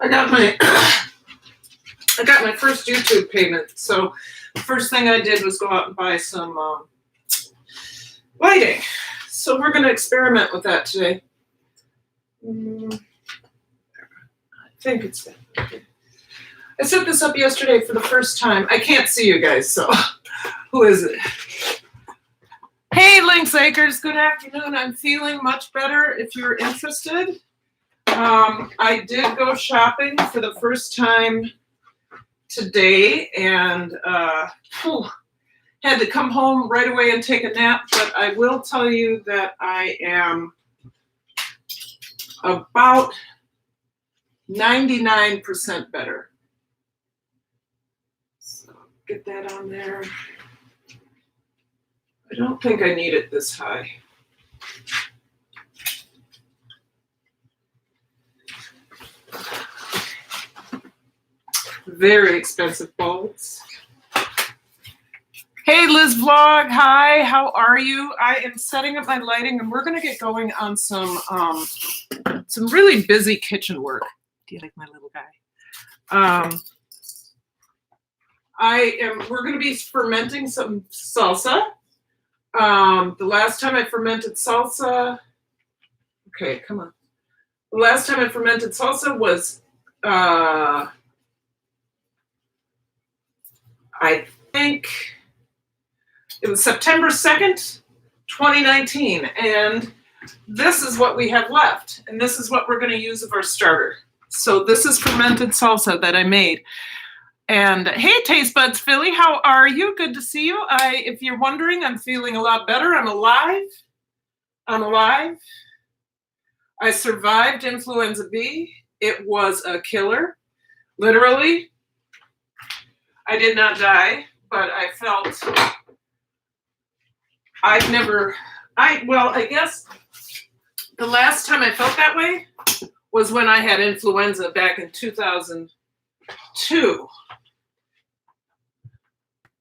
I got my first YouTube payment. So the first thing I did was go out and buy some lighting. So we're going to experiment with that today. I think it's that. I set this up yesterday for the first time. I can't see you guys, so who is it? Hey, Lynx Acres, good afternoon. I'm feeling much better if you're interested. I did go shopping for the first time today and had to come home right away and take a nap, but I will tell you that I am about 99% better. So get that on there. I don't think I need it this high. Very expensive bulbs. Hey, Liz Vlog. Hi, how are you? I am setting up my lighting, and we're going to get going on some really busy kitchen work. Do you like my little guy? We're going to be fermenting some salsa. The last time I fermented salsa, okay, come on. The last time I fermented salsa was, I think it was September 2nd, 2019. And this is what we have left. And this is what we're going to use of our starter. So this is fermented salsa that I made. And hey, Taste Buds Philly, how are you? Good to see you. If you're wondering, I'm feeling a lot better. I'm alive. I survived influenza B. It was a killer, literally. I did not die, but I felt, I guess the last time I felt that way was when I had influenza back in 2002.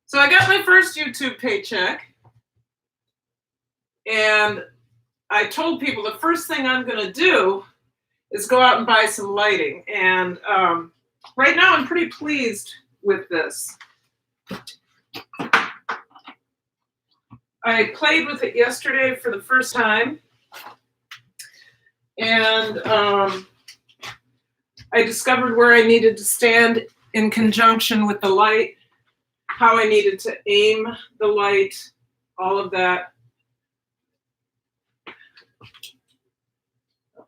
So I got my first YouTube paycheck, and I told people the first thing I'm going to do is go out and buy some lighting. And right now I'm pretty pleased with this. I played with it yesterday for the first time, and I discovered where I needed to stand in conjunction with the light, how I needed to aim the light, all of that.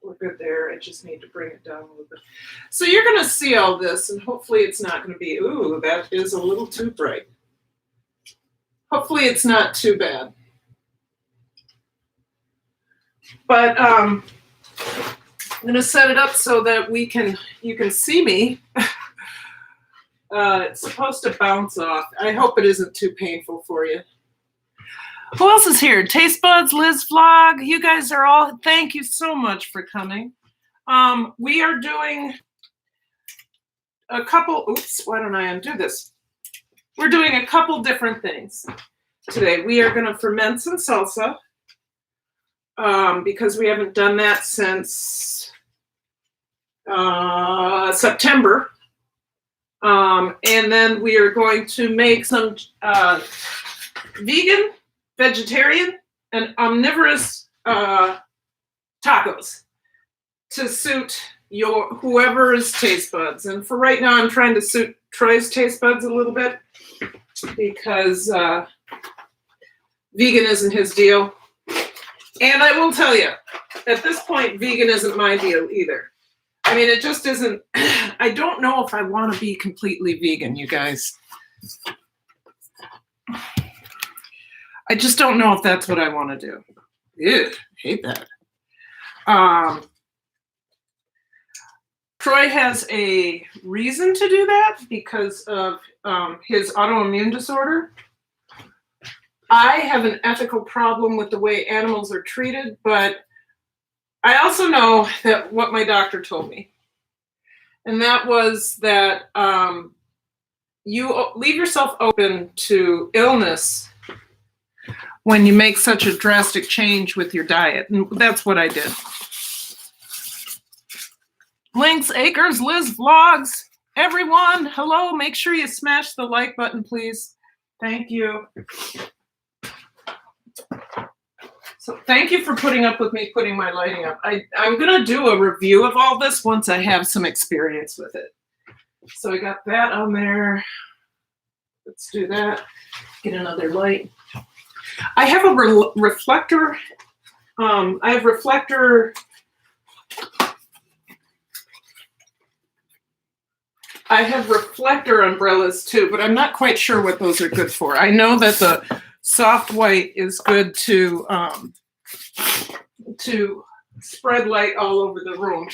We're good there. I just need to bring it down a little bit. So you're going to see all this, and hopefully it's not going to be, ooh, that is a little too bright. Hopefully it's not too bad. But I'm going to set it up so that you can see me. It's supposed to bounce off. I hope it isn't too painful for you. Who else is here? Taste Buds, Liz Vlog. You guys are all, thank you so much for coming. We are doing a couple, oops, why don't I undo this? We're doing a couple different things today. We are going to ferment some salsa because we haven't done that since September. And then we are going to make some vegan, vegetarian, and omnivorous tacos to suit your whoever's taste buds. And for right now, I'm trying to suit Troy's taste buds a little bit because vegan isn't his deal. And I will tell you, at this point, vegan isn't my deal either. I mean, it just isn't. I don't know if I want to be completely vegan, you guys. I just don't know if that's what I want to do. Ew, hate that. Troy has a reason to do that because of his autoimmune disorder. I have an ethical problem with the way animals are treated, but I also know that what my doctor told me, and that was that you leave yourself open to illness when you make such a drastic change with your diet. And that's what I did. Links, Acres, Liz Vlogs. Everyone, hello. Make sure you smash the like button, please. Thank you. So thank you for putting up with me putting my lighting up. I'm going to do a review of all this once I have some experience with it. So I got that on there. Let's do that. Get another light. I have a reflector. I have reflector. I have reflector umbrellas too, but I'm not quite sure what those are good for. I know that the soft white is good to spread light all over the room.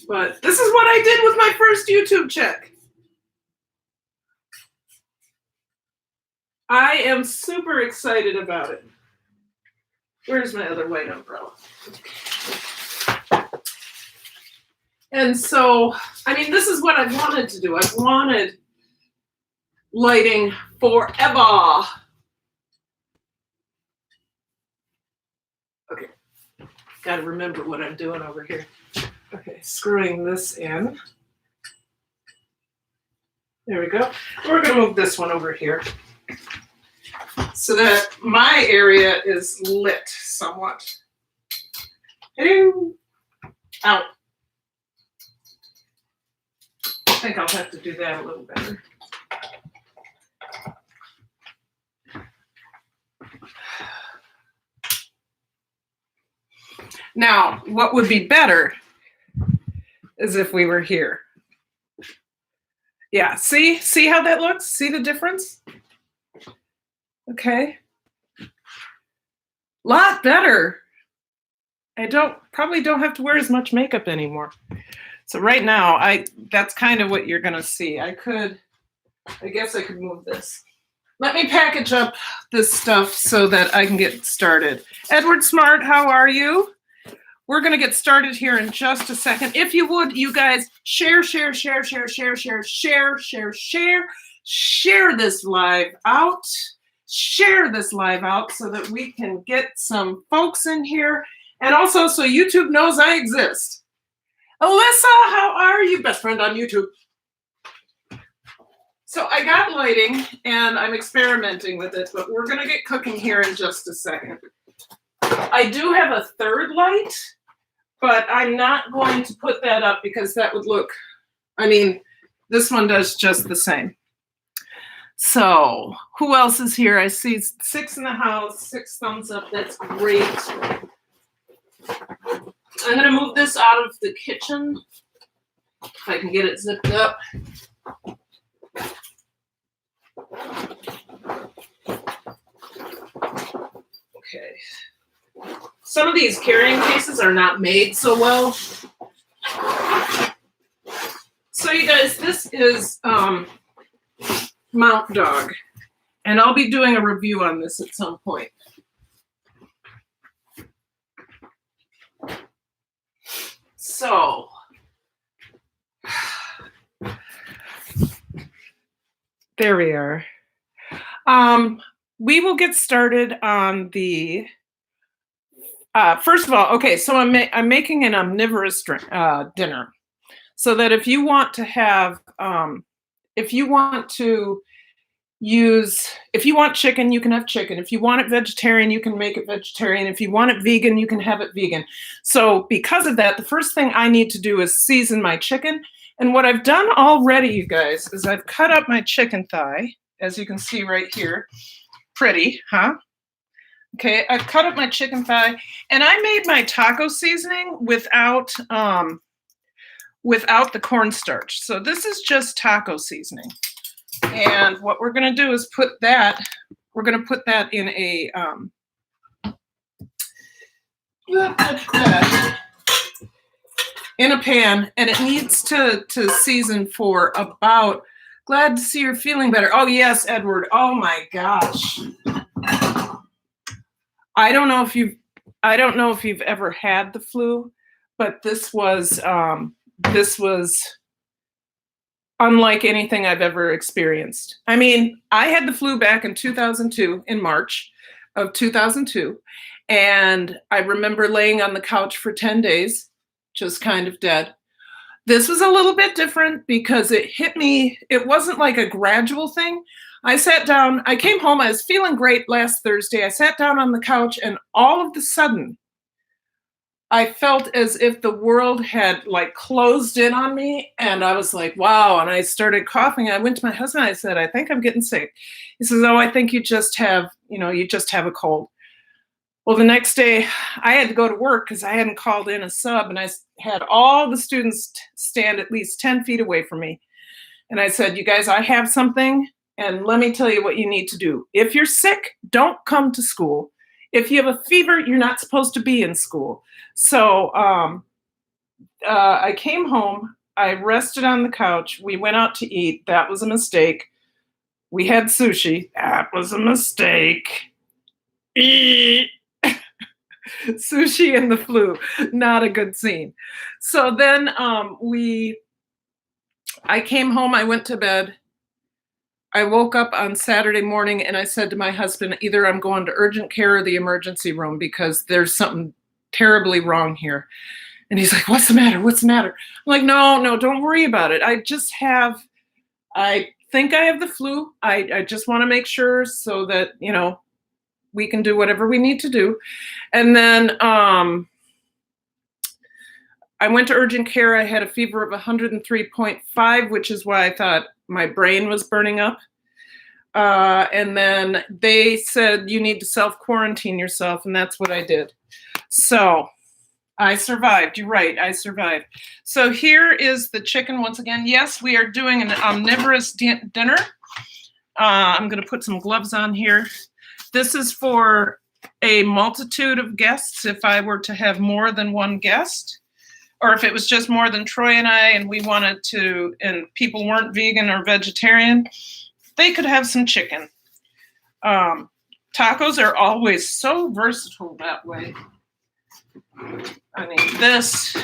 But this is what I did with my first YouTube check. I am super excited about it. Where's my other white umbrella? And so, I mean, this is what I've wanted to do. I've wanted lighting forever. Okay, got to remember what I'm doing over here. Okay, screwing this in. There we go. We're going to move this one over here so that my area is lit somewhat. Hello. Out. I think I'll have to do that a little better. Now, what would be better is if we were here. Yeah, see how that looks? See the difference? Okay. Lot better. I probably don't have to wear as much makeup anymore. So right now, that's kind of what you're gonna see. I guess I could move this. Let me package up this stuff so that I can get started. Edward Smart, how are you? We're gonna get started here in just a second. If you would, you guys, share this live out. Share this live out so that we can get some folks in here. And also so YouTube knows I exist. Alyssa, how are you? Best friend on YouTube. So I got lighting and I'm experimenting with it, but we're gonna get cooking here in just a second. I do have a third light, but I'm not going to put that up because that would look, I mean, this one does just the same. So who else is here? I see 6 in the house, 6 thumbs up. That's great. I'm going to move this out of the kitchen if I can get it zipped up. Okay. Some of these carrying cases are not made so well. So you guys, this is Mount Dog, and I'll be doing a review on this at some point. So, there we are. We will get started on the, first of all, okay, so I'm making an omnivorous dinner. So that if you want to have, if you want chicken, you can have chicken. If you want it vegetarian, you can make it vegetarian. If you want it vegan, you can have it vegan. So because of that, the first thing I need to do is season my chicken. And what I've done already, you guys, is I've cut up my chicken thigh, as you can see right here. Pretty, huh? Okay, I've cut up my chicken thigh, and I made my taco seasoning without the cornstarch. So this is just taco seasoning. And what we're going to do is put that in a pan, and it needs to season for about, glad to see you're feeling better. Oh yes, Edward. Oh my gosh. I don't know if you've ever had the flu, but this was unlike anything I've ever experienced. I mean, I had the flu back in 2002, in March of 2002, And I remember laying on the couch for 10 days, just kind of dead. This was a little bit different because it hit me. It wasn't like a gradual thing. I sat down, I came home, I was feeling great last Thursday. I sat down on the couch and all of a sudden, I felt as if the world had like closed in on me, and I was like, wow. And I started coughing. I went to my husband. I said, I think I'm getting sick. He says, oh, I think you just have a cold. Well, the next day I had to go to work because I hadn't called in a sub, and I had all the students stand at least 10 feet away from me. And I said, you guys, I have something, and let me tell you what you need to do. If you're sick, don't come to school. If you have a fever, you're not supposed to be in school. So I came home. I rested on the couch. We went out to eat. That was a mistake. We had sushi. That was a mistake. Sushi and the flu. Not a good scene. So then I came home. I went to bed. I woke up on Saturday morning and I said to my husband, either I'm going to urgent care or the emergency room because there's something terribly wrong here. And he's like, what's the matter? What's the matter? I'm like, no, don't worry about it. I think I have the flu. I just want to make sure so that, we can do whatever we need to do. And then I went to urgent care. I had a fever of 103.5, which is why I thought my brain was burning up. And then they said, you need to self-quarantine yourself. And that's what I did. So I survived. You're right. I survived. So here is the chicken once again. Yes, we are doing an omnivorous dinner. I'm going to put some gloves on here. This is for a multitude of guests. If I were to have more than one guest, or if it was just more than Troy and I, and we wanted to, and people weren't vegan or vegetarian, they could have some chicken. Tacos are always so versatile that way. I mean, this,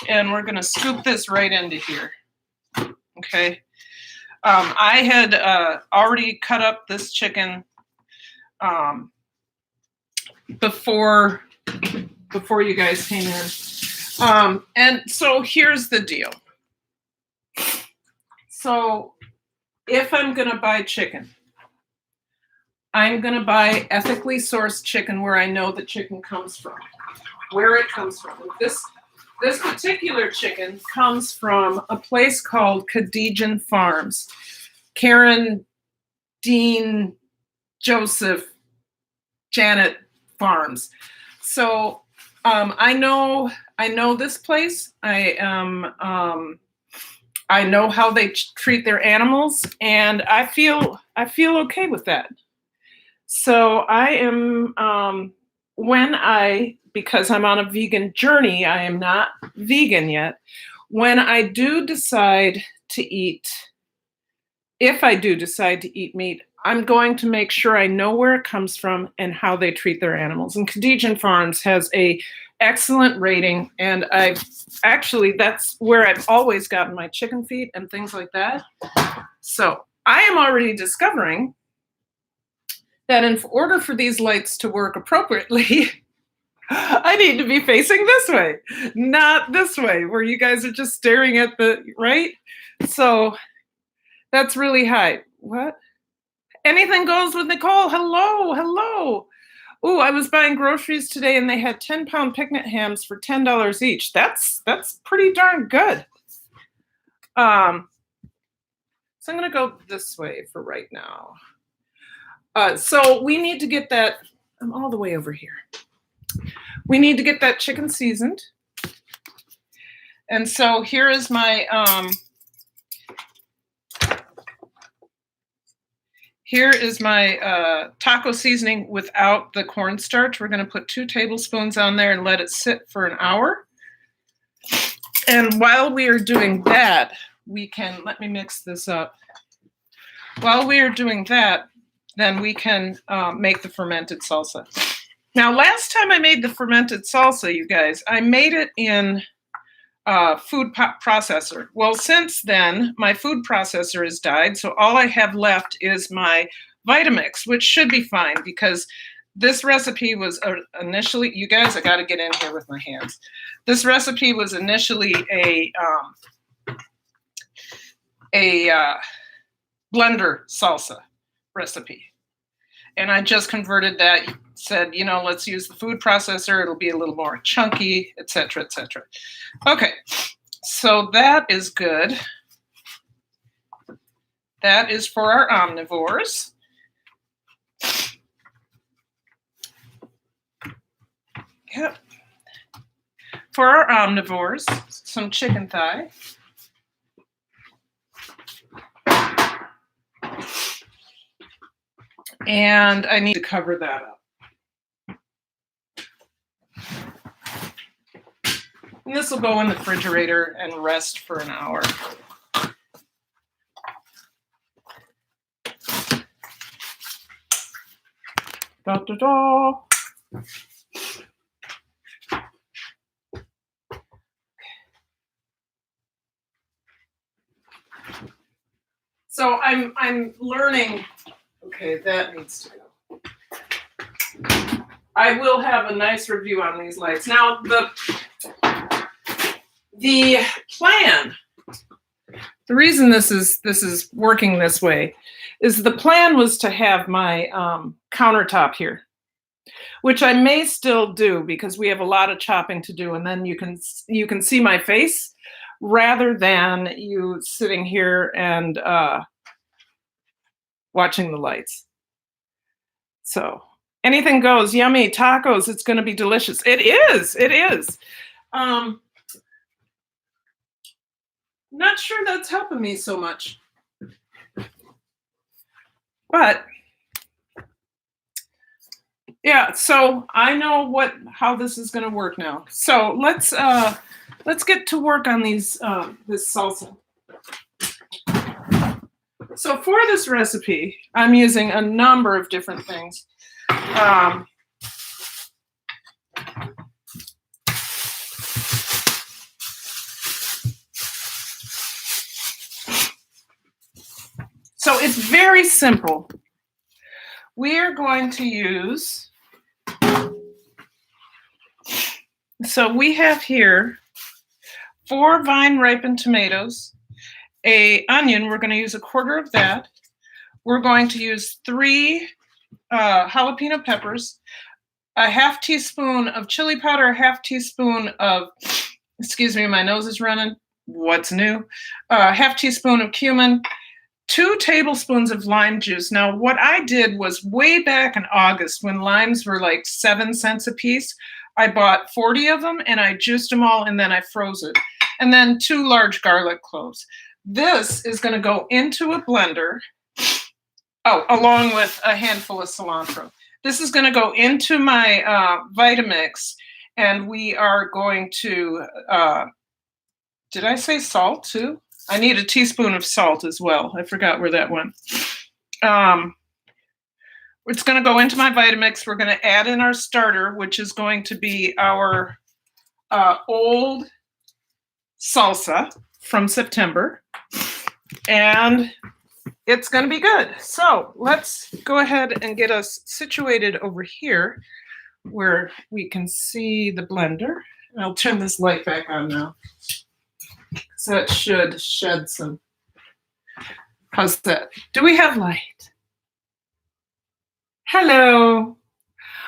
and we're going to scoop this right into here. Okay. I had already cut up this chicken before you guys came in. And so here's the deal. So if I'm going to buy chicken, I'm going to buy ethically sourced chicken where I know the chicken comes from, where it comes from. This particular chicken comes from a place called Khadijan Farms. Karen, Dean, Joseph, Janet Farms. So I know this place. I know how they treat their animals, and I feel okay with that. So I am because I'm on a vegan journey, I am not vegan yet. When I do decide to eat, if I do decide to eat meat, I'm going to make sure I know where it comes from and how they treat their animals. And Khadijan Farms has a excellent rating, and that's where I've always gotten my chicken feet and things like that. So I am already discovering that in order for these lights to work appropriately, I need to be facing this way, not this way, where you guys are just staring at right? So that's really high. What? Anything goes with Nicole. Hello. Ooh, I was buying groceries today and they had 10-pound picnic hams for $10 each. That's pretty darn good. So I'm going to go this way for right now. So we need to get that. I'm all the way over here. We need to get that chicken seasoned. And so here is my taco seasoning without the cornstarch. We're going to put 2 tablespoons on there and let it sit for an hour. And while we are doing that, let me mix this up. While we are doing that, then we can make the fermented salsa. Now, last time I made the fermented salsa, you guys, I made it in food processor. Well, since then, my food processor has died, so all I have left is my Vitamix, which should be fine because This recipe was initially, you guys, I got to get in here with my hands. This recipe was initially a blender salsa recipe. And I just converted that, said, let's use the food processor. It'll be a little more chunky, et cetera, et cetera. Okay, so that is good. That is for our omnivores. Yep. For our omnivores, some chicken thigh. And I need to cover that up. And this will go in the refrigerator and rest for an hour. Da, da, da. So I'm learning. Okay, that needs to go. I will have a nice review on these lights. Now the plan. The reason this is working this way is the plan was to have my countertop here, which I may still do because we have a lot of chopping to do, and then you can see my face rather than you sitting here and watching the lights. So anything goes. Yummy tacos. It's going to be delicious. It is. It is. Not sure that's helping me so much, but yeah. So I know how this is going to work now. So let's get to work on these this salsa. So for this recipe, I'm using a number of different things. So it's very simple. We are going to use, so we have here 4 vine-ripened tomatoes, an onion, we're going to use a quarter of that. We're going to use 3 jalapeno peppers, a half teaspoon of chili powder, a half teaspoon of, excuse me, my nose is running, what's new? Half teaspoon of cumin, 2 tablespoons of lime juice. Now, what I did was way back in August when limes were like 7 cents a piece, I bought 40 of them and I juiced them all and then I froze it. And then 2 large garlic cloves. This is going to go into a blender, along with a handful of cilantro. This is going to go into my Vitamix, and we are going to, did I say salt too? I need a teaspoon of salt as well. I forgot where that went. It's going to go into my Vitamix. We're going to add in our starter, which is going to be our old salsa from September. And it's going to be good. So let's go ahead and get us situated over here where we can see the blender. I'll turn this light back on now. So that should shed some. How's that? Do we have light? Hello.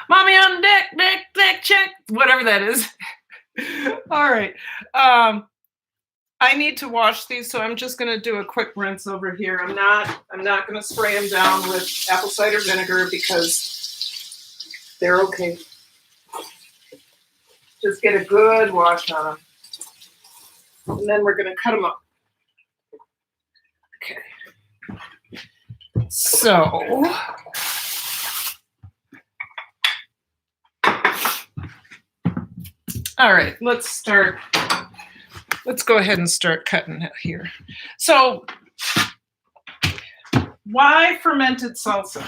Mommy on deck, check. Whatever that is. All right. I need to wash these, so I'm just going to do a quick rinse over here. I'm not going to spray them down with apple cider vinegar because they're okay. Just get a good wash on them. And then we're going to cut them up. Okay. So, all right, let's go ahead and start cutting it here. So, why fermented salsa?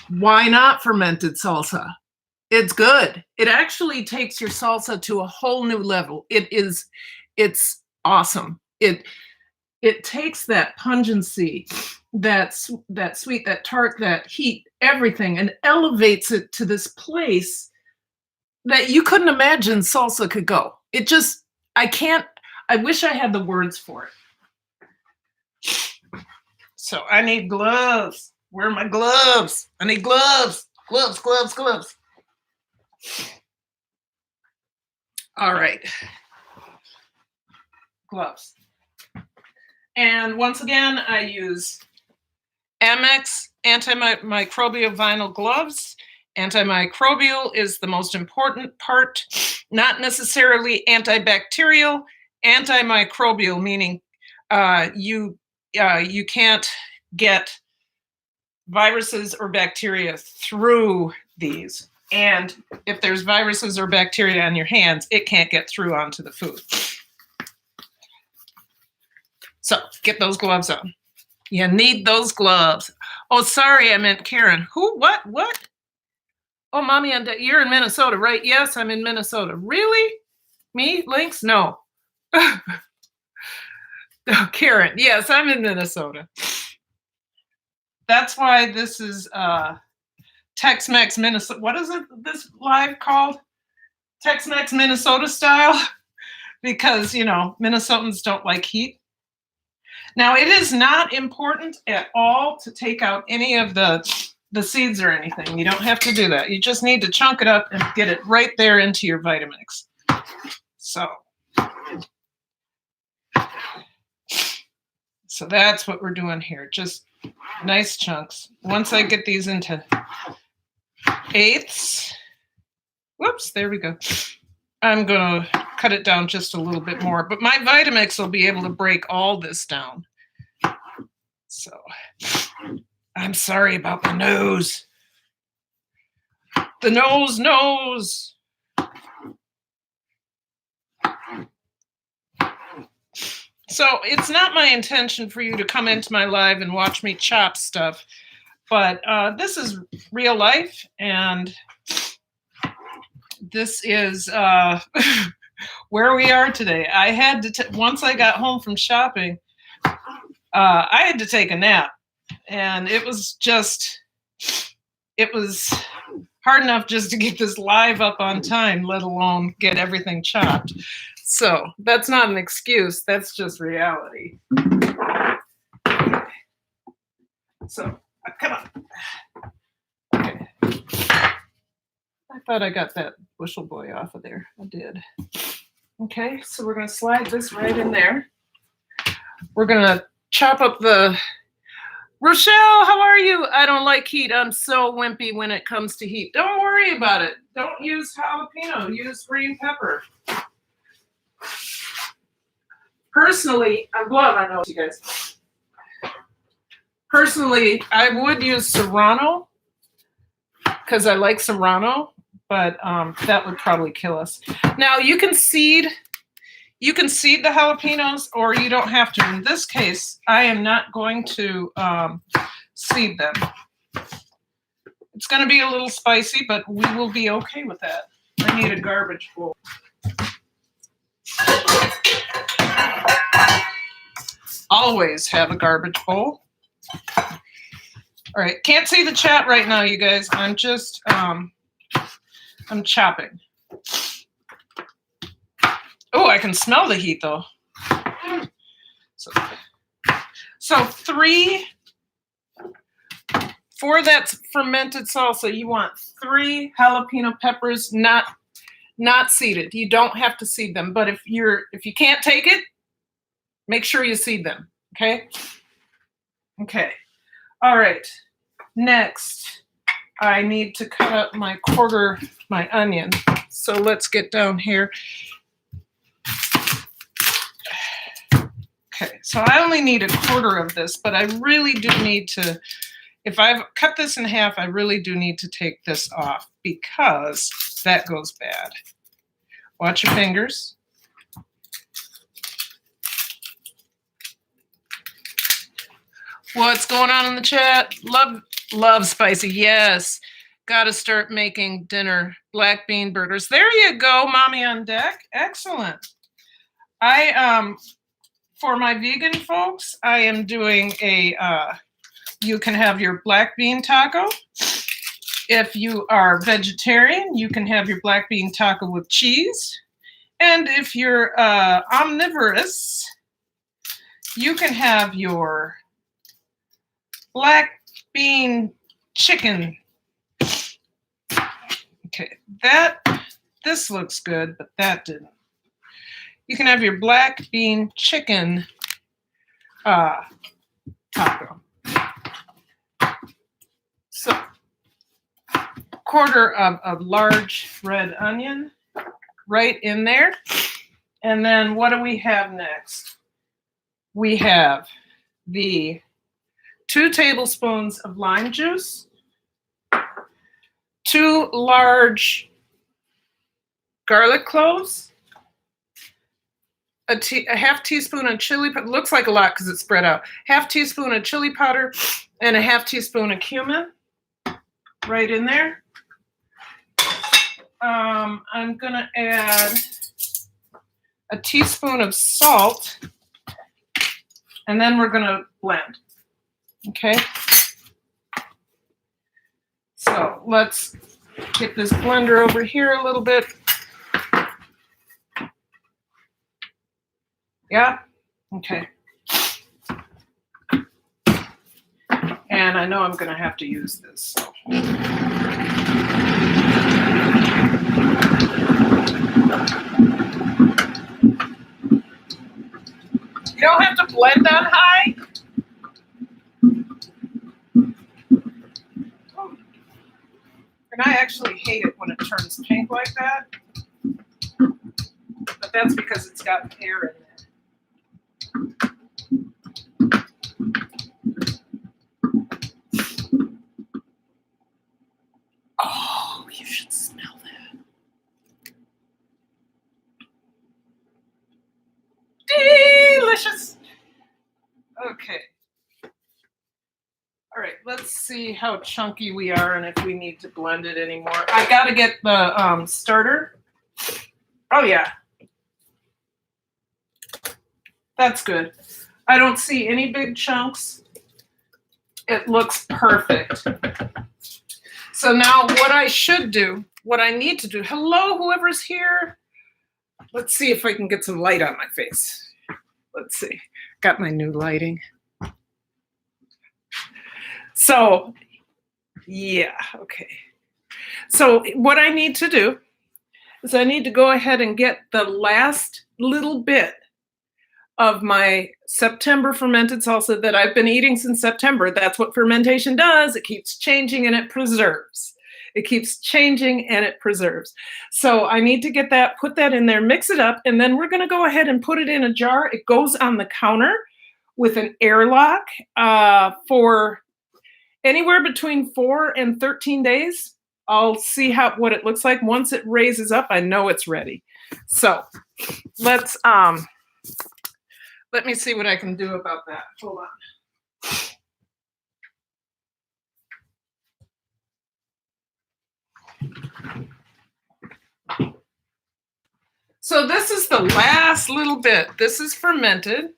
Why not fermented salsa? It's good. It actually takes your salsa to a whole new level. It's awesome. It takes that pungency that sweet, that tart, that heat, everything, and elevates it to this place that you couldn't imagine salsa could go. It just, I wish I had the words for it. So I need gloves. Where are my gloves? I need gloves. Gloves, gloves, gloves. All right. Gloves. And once again, I use Amex antimicrobial vinyl gloves. Antimicrobial is the most important part, not necessarily antibacterial. Antimicrobial, meaning you can't get viruses or bacteria through these. And if there's viruses or bacteria on your hands, it can't get through onto the food. So get those gloves on. You need those gloves. Oh, sorry, I meant Karen. Who? What? Oh, Mommy, you're in Minnesota, right? Yes, I'm in Minnesota. Really? Me? Lynx? No. Oh, Karen. Yes, I'm in Minnesota. That's why this is Tex Mex Minnesota. What is it? This live called? Tex Mex Minnesota style, because Minnesotans don't like heat. Now, it is not important at all to take out any of the seeds or anything. You don't have to do that. You just need to chunk it up and get it right there into your Vitamix. So that's what we're doing here. Just nice chunks. Once I get these into eighths, whoops, there we go. I'm going to cut it down just a little bit more, but my Vitamix will be able to break all this down. So I'm sorry about the nose. The nose. So it's not my intention for you to come into my live and watch me chop stuff, but this is real life, and this is where we are today. I had to, once I got home from shopping, I had to take a nap, and it was hard enough just to get this live up on time, let alone get everything chopped. So that's not an excuse. That's just reality. So come on. Okay. I thought I got that bushel boy off of there. I did. Okay, so we're going to slide this right in there. We're going to chop up the... Rochelle, how are you? I don't like heat. I'm so wimpy when it comes to heat. Don't worry about it. Don't use jalapeno. Use green pepper. Personally, I'm glad I know you guys. Personally, I would use serrano because I like serrano, but that would probably kill us. Now you can seed the jalapenos, or you don't have to. In this case, I am not going to seed them. It's going to be a little spicy, but we will be okay with that. I need a garbage bowl. Always have a garbage bowl. All right, can't see the chat right now, you guys. I'm just, I'm chopping. Oh, I can smell the heat though. So 3, for that fermented salsa, you want 3 jalapeno peppers, not seeded. You don't have to seed them, but if you can't take it, make sure you seed them. Okay. Okay. All right. Next, I need to cut up my onion. So let's get down here. Okay, so I only need 1/4 of this, but I really do need to, if I've cut this in half, I really do need to take this off because that goes bad. Watch your fingers. What's going on in the chat? Love spicy. Yes. Got to start making dinner. Black bean burgers. There you go, Mommy on deck. Excellent. For my vegan folks, I am doing a you can have your black bean taco. If you are vegetarian, you can have your black bean taco with cheese. And if you're omnivorous, you can have your black bean chicken. Okay, this looks good, but that didn't. You can have your black bean chicken taco. So, quarter of a large red onion right in there. And then what do we have next? We have the 2 tablespoons of lime juice, 2 large garlic cloves, a half teaspoon of chili powder. Looks like a lot because it's spread out. Half teaspoon of chili powder and a half teaspoon of cumin right in there. I'm gonna add a teaspoon of salt, and then we're gonna blend. Okay. So let's get this blender over here a little bit. Yeah, okay. And I know I'm gonna have to use this. So. You don't have to blend on high. And I actually hate it when it turns pink like that. But that's because it's got air in it. Oh, you should smell that. Delicious. Okay. All right, let's see how chunky we are and if we need to blend it anymore. I got to get the starter. Oh, yeah. That's good. I don't see any big chunks. It looks perfect. So now what I should do, what I need to do, hello, whoever's here. Let's see if I can get some light on my face. Let's see. Got my new lighting. So, yeah, okay. So what I need to do is I need to go ahead and get the last little bit of my September fermented salsa that I've been eating since September. That's what fermentation does. It keeps changing and it preserves. It keeps changing and it preserves. So I need to get that, put that in there, mix it up, and then we're going to go ahead and put it in a jar. It goes on the counter with an airlock for anywhere between 4 and 13 days. I'll see what it looks like. Once it raises up, I know it's ready. So let's let me see what I can do about that. Hold on. So this is the last little bit. This is fermented.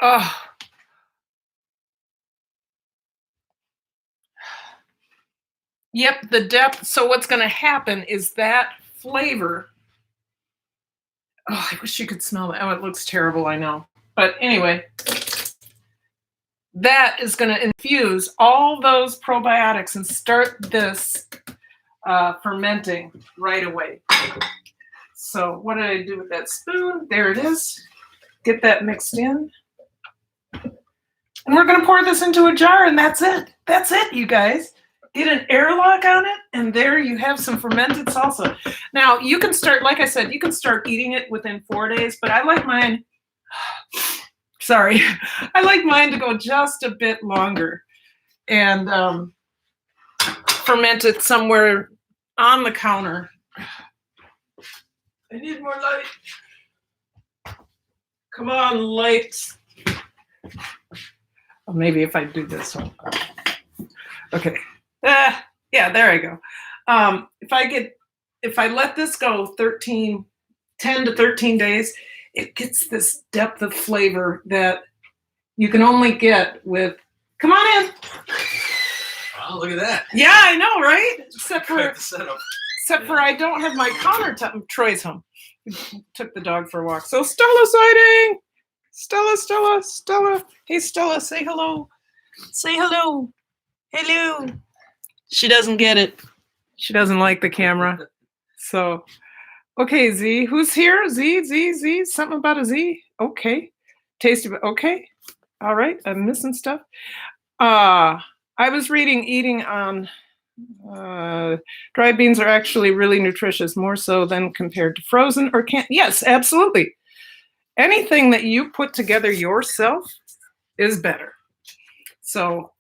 Oh. Yep, the depth. So what's going to happen is that flavor. Oh, I wish you could smell that. Oh, it looks terrible, I know. But anyway, that is going to infuse all those probiotics and start this fermenting right away. So what did I do with that spoon? There it is. Get that mixed in. And we're going to pour this into a jar, and that's it. That's it, you guys. Get an airlock on it, and there you have some fermented salsa. Now, you can start, like I said, you can start eating it within 4 days, but I like mine, sorry, I like mine to go just a bit longer and ferment it somewhere on the counter. I need more light. Come on, lights. Or maybe if I do this one. Okay. Yeah, there I go. If I let this go 10 to 13 days, it gets this depth of flavor that you can only get with, come on in. Oh, look at that. Yeah, I know, right? Except Quite the setup. for I don't have my countertop. Troy's home. He took the dog for a walk. So Stella sighting. Stella. Hey, Stella, say hello. Say hello. Hello. She doesn't get it. She doesn't like the camera. So, okay, Z. Who's here? Z. Something about a Z. Okay. Taste of it. Okay. All right. I'm missing stuff. I was reading eating on dried beans are actually really nutritious, more so than compared to frozen or canned. Yes, absolutely. Anything that you put together yourself is better. So,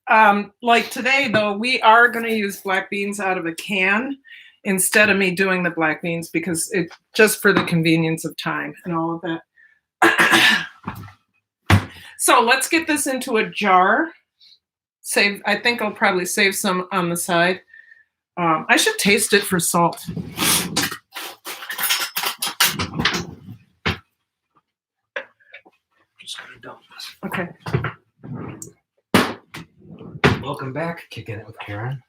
like today, though, we are going to use black beans out of a can instead of me doing the black beans because it's just for the convenience of time and all of that. So let's get this into a jar. I think I'll probably save some on the side. I should taste it for salt. Just gonna dump this. Okay. Welcome back, Kicking It with Karen.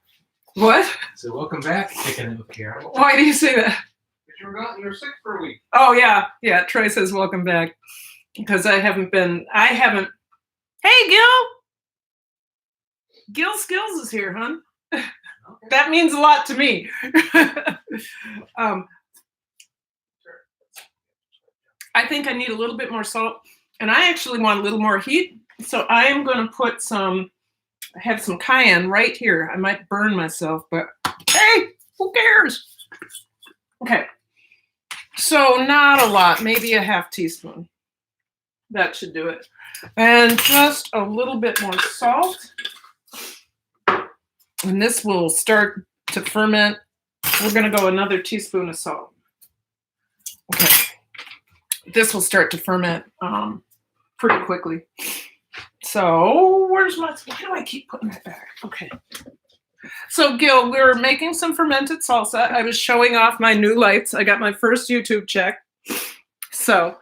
What? So welcome back, Kicking It with Karen. Why do you say that? Because you were sick for a week. Oh, yeah. Yeah, Troy says welcome back. Because I haven't. Hey, Gil! Gil Skills is here, hon. Okay. That means a lot to me. I think I need a little bit more salt, and I actually want a little more heat. So I am going to put I have some cayenne right here. I might burn myself, but hey, who cares? Okay. So not a lot, maybe a half teaspoon. That should do it. And just a little bit more salt. And this will start to ferment. We're going to go another teaspoon of salt. Okay. This will start to ferment pretty quickly. So why do I keep putting that back? Okay. So Gil, we're making some fermented salsa. I was showing off my new lights. I got my first YouTube check. So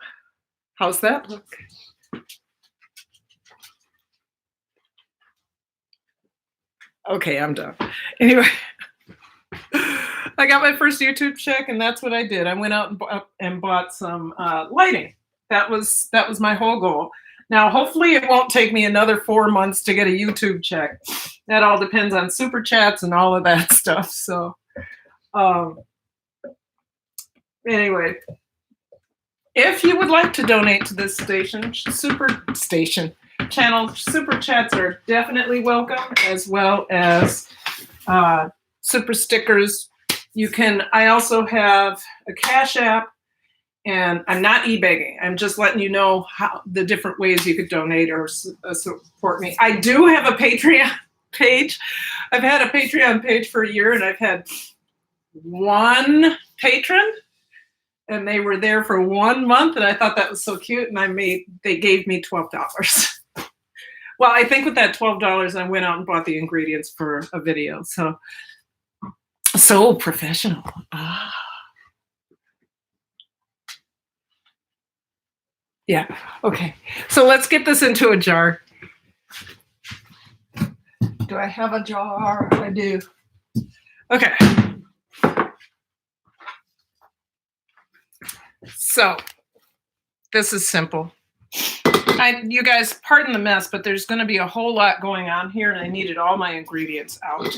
how's that look? Okay, I'm done. Anyway, I got my first YouTube check, and that's what I did. I went out and bought some lighting. That was my whole goal. Now, hopefully, it won't take me another 4 months to get a YouTube check. That all depends on super chats and all of that stuff. So, anyway, if you would like to donate to this channel, super chats are definitely welcome, as well as super stickers. I also have a Cash App, and I'm not e-begging. I'm just letting you know how the different ways you could donate or support me. I do have a Patreon page. I've had a Patreon page for a year, and I've had one patron, and they were there for 1 month, and I thought that was so cute, and they gave me $12. Well, I think with that $12, I went out and bought the ingredients for a video. So professional. Yeah, okay. So let's get this into a jar. Do I have a jar? I do. Okay. So this is simple. You guys, pardon the mess, but there's going to be a whole lot going on here, and I needed all my ingredients out.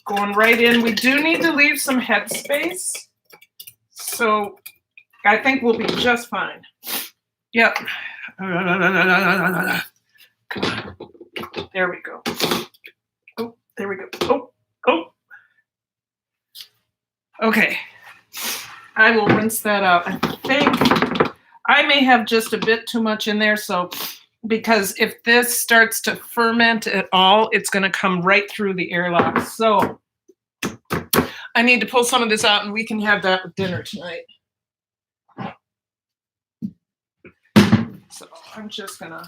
Going right in. We do need to leave some head space, so I think we'll be just fine. Yep. Come on. There we go. Oh, there we go. Oh. Okay. I will rinse that out. I think I may have just a bit too much in there, because if this starts to ferment at all, it's going to come right through the airlock. So I need to pull some of this out, and we can have that with dinner tonight. So I'm just going to...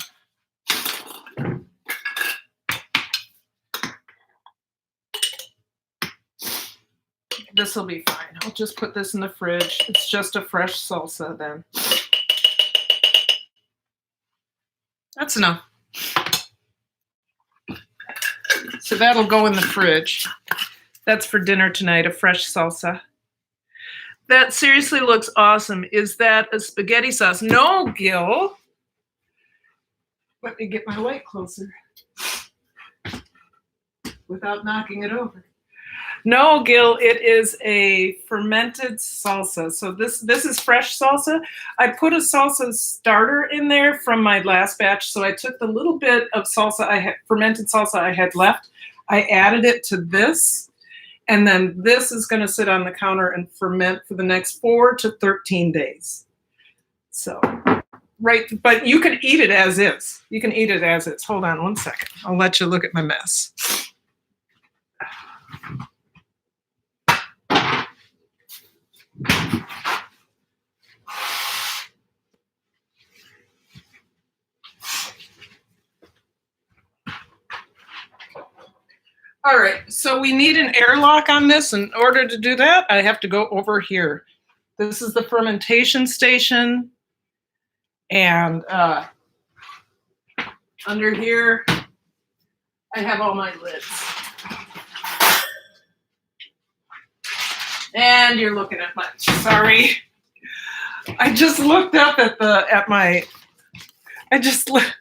This will be fine. I'll just put this in the fridge. It's just a fresh salsa then. That's enough. So that'll go in the fridge. That's for dinner tonight, a fresh salsa. That seriously looks awesome. Is that a spaghetti sauce? No, Gil. Let me get my light closer without knocking it over. No, Gil, it is a fermented salsa. So this is fresh salsa. I put a salsa starter in there from my last batch. So I took the little bit of salsa fermented salsa I had left. I added it to this. And then this is going to sit on the counter and ferment for the next 4 to 13 days. So, right, but you can eat it as is. You can eat it as is. Hold on one second. I'll let you look at my mess. All right, so we need an airlock on this. In order to do that, I have to go over here. This is the fermentation station. And under here, I have all my lids. And you're looking at my, sorry. I just looked up at my, I just looked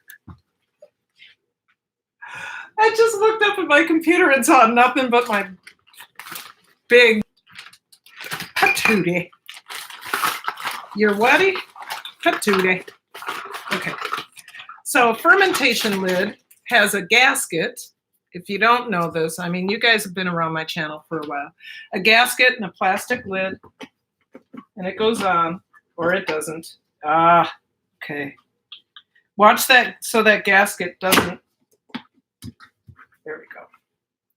up at my computer and saw nothing but my big patootie. You're whatty? Patootie. Okay. So fermentation lid has a gasket. If you don't know this, I mean, you guys have been around my channel for a while. A gasket and a plastic lid, and it goes on, or it doesn't. Ah, okay. Watch that so that gasket doesn't, there we go,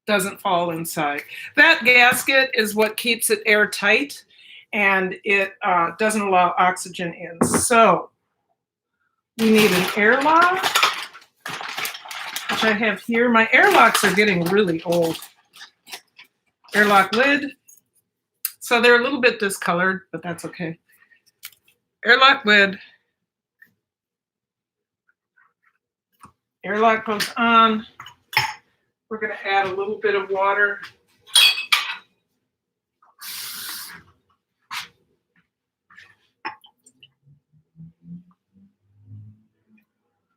doesn't fall inside. That gasket is what keeps it airtight, and it doesn't allow oxygen in. So we need an airlock, which I have here. My airlocks are getting really old. Airlock lid. So they're a little bit discolored, but that's okay. Airlock lid. Airlock goes on. We're going to add a little bit of water.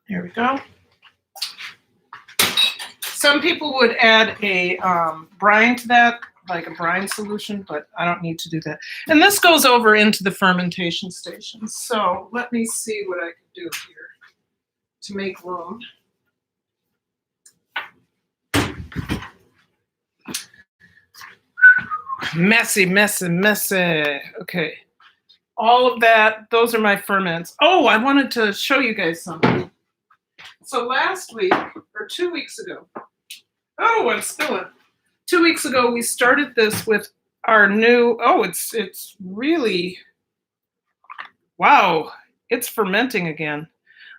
There we go. Some people would add a brine to that, like a brine solution, but I don't need to do that. And this goes over into the fermentation station. So let me see what I can do here to make room. Messy, messy, messy. Okay. All of that, those are my ferments. Oh, I wanted to show you guys something. So last week, or 2 weeks ago, oh, I'm spilling. 2 weeks ago, we started this with our new, oh, it's really, wow, it's fermenting again.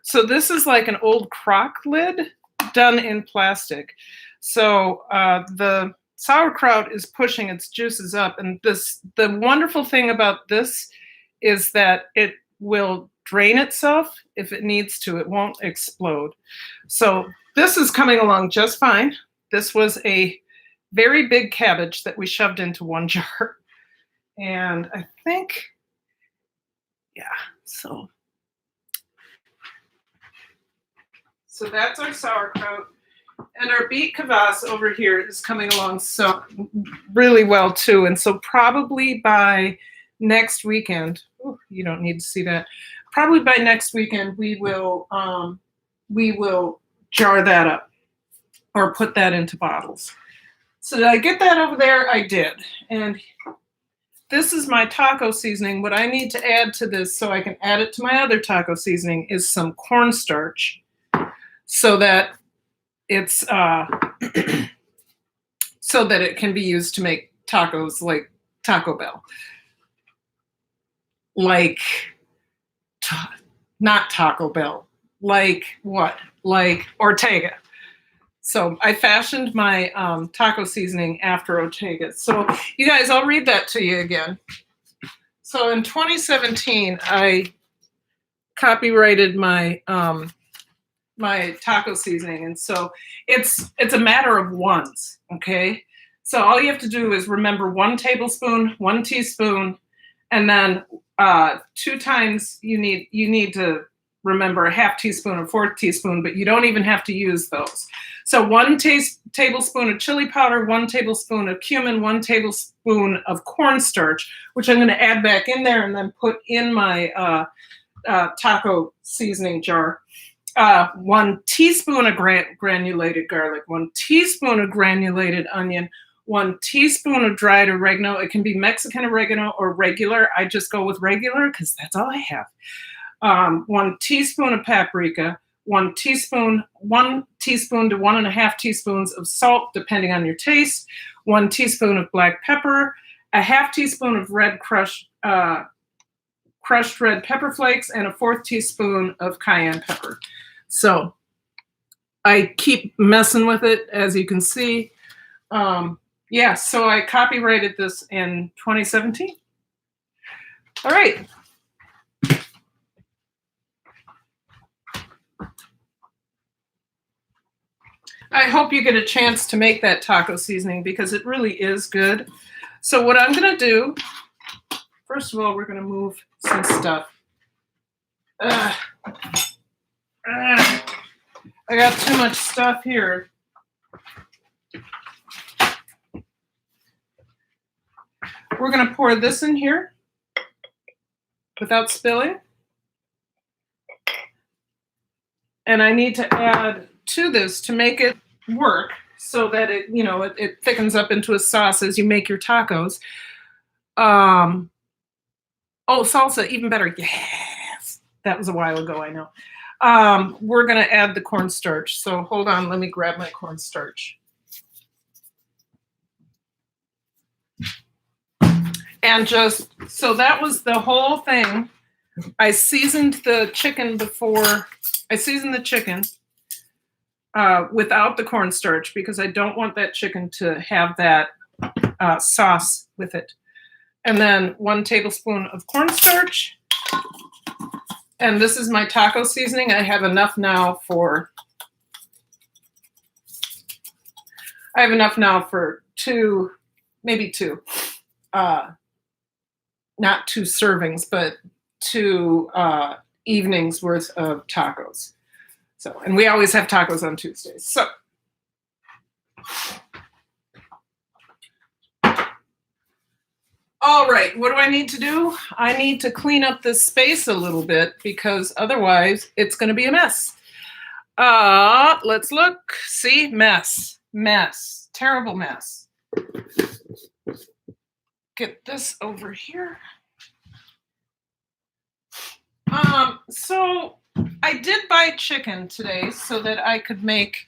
So this is like an old crock lid done in plastic. So the sauerkraut is pushing its juices up. And the wonderful thing about this is that it will drain itself if it needs to. It won't explode. So this is coming along just fine. This was a very big cabbage that we shoved into one jar. And I think, yeah, so that's our sauerkraut. And our beet kvass over here is coming along so really well too. And so probably by next weekend, ooh, you don't need to see that. Probably by next weekend we will jar that up or put that into bottles. So did I get that over there? I did. And this is my taco seasoning. What I need to add to this so I can add it to my other taco seasoning is some cornstarch so that it's so that it can be used to make tacos like Taco Bell. Like, not Taco Bell. Like what? Like Ortega. So I fashioned my taco seasoning after Ortega. So you guys, I'll read that to you again. So in 2017, I copyrighted my my taco seasoning, and so it's a matter of ones. Okay, so all you have to do is remember 1 tablespoon, 1 teaspoon, and then 2 times you need to remember a half teaspoon or 4th teaspoon, but you don't even have to use those. So 1 tablespoon of chili powder, 1 tablespoon of cumin, 1 tablespoon of cornstarch, which I'm going to add back in there and then put in my taco seasoning jar. 1 teaspoon of granulated garlic, 1 teaspoon of granulated onion, 1 teaspoon of dried oregano. It can be Mexican oregano or regular. I just go with regular because that's all I have. 1 teaspoon of paprika, 1 teaspoon to 1.5 teaspoons of salt, depending on your taste, 1 teaspoon of black pepper, a half teaspoon of crushed red pepper flakes, and a 1/4 teaspoon of cayenne pepper. So I keep messing with it, as you can see. Yeah, so I copyrighted this in 2017. All right. I hope you get a chance to make that taco seasoning because it really is good. So what I'm going to do, first of all, we're going to move some stuff. I got too much stuff here. We're going to pour this in here without spilling. And I need to add to this to make it work so that it thickens up into a sauce as you make your tacos. Oh, salsa, even better. Yes. That was a while ago, I know. We're going to add the cornstarch. So hold on, let me grab my cornstarch. And so that was the whole thing. I seasoned the chicken without the cornstarch because I don't want that chicken to have that sauce with it. And then 1 tablespoon of cornstarch. And this is my taco seasoning. I have enough now for 2, maybe 2. Not 2 servings, but 2 evenings worth of tacos. So, and we always have tacos on Tuesdays. So, all right, what do I need to do? I need to clean up this space a little bit because otherwise it's going to be a mess. Let's look. See, mess, terrible mess. Get this over here. So I did buy chicken today so that I could make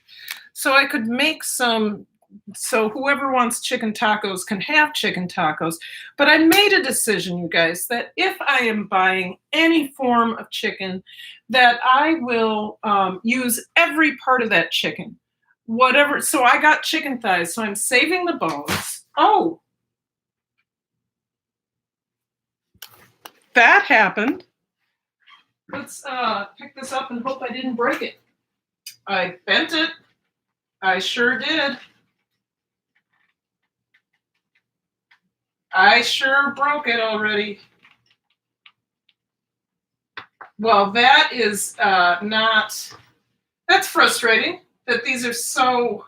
some, so whoever wants chicken tacos can have chicken tacos. But I made a decision, you guys, that if I am buying any form of chicken, that I will use every part of that chicken, whatever. So I got chicken thighs, so I'm saving the bones. Oh, that happened. Let's pick this up and hope I didn't break it. I bent it. I sure did. I sure broke it already. Well, that is that's frustrating that these are so...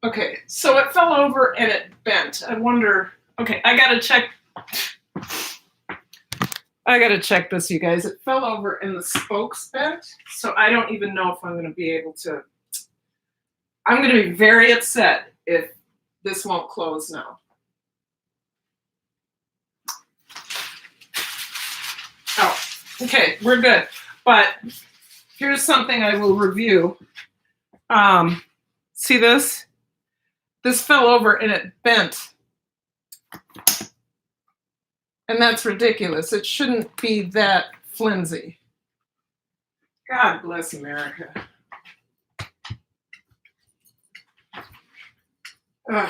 Okay, so it fell over and it bent. I wonder, okay, I gotta check this, you guys. It fell over and the spokes bent, so I don't even know if I'm gonna be able to, I'm gonna be very upset if this won't close now. Oh, okay, we're good. But here's something I will review. See this? This fell over and it bent. And that's ridiculous. It shouldn't be that flimsy. God bless America. Ugh.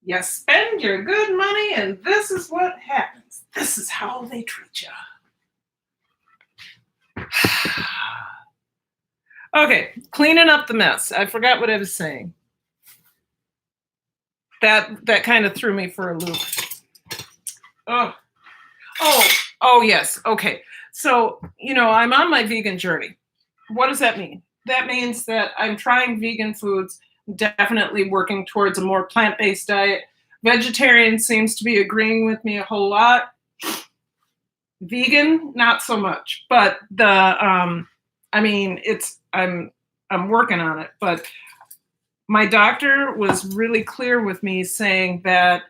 You spend your good money, and this is what happens. This is how they treat you. Okay, cleaning up the mess. I forgot what I was saying. That kind of threw me for a loop. Oh, yes. Okay. So, I'm on my vegan journey. What does that mean? That means that I'm trying vegan foods, definitely working towards a more plant-based diet. Vegetarian seems to be agreeing with me a whole lot. Vegan, not so much. But I'm working on it. But my doctor was really clear with me saying that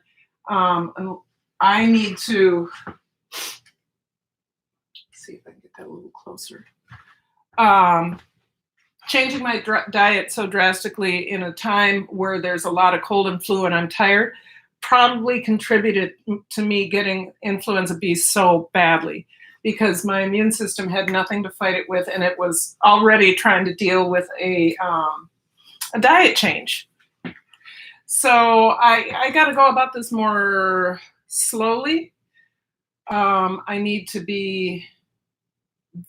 I need to see if I can get that a little closer. Changing my diet so drastically in a time where there's a lot of cold and flu and I'm tired probably contributed to me getting influenza B so badly because my immune system had nothing to fight it with and it was already trying to deal with a diet change. So I got to go about this more slowly. I need to be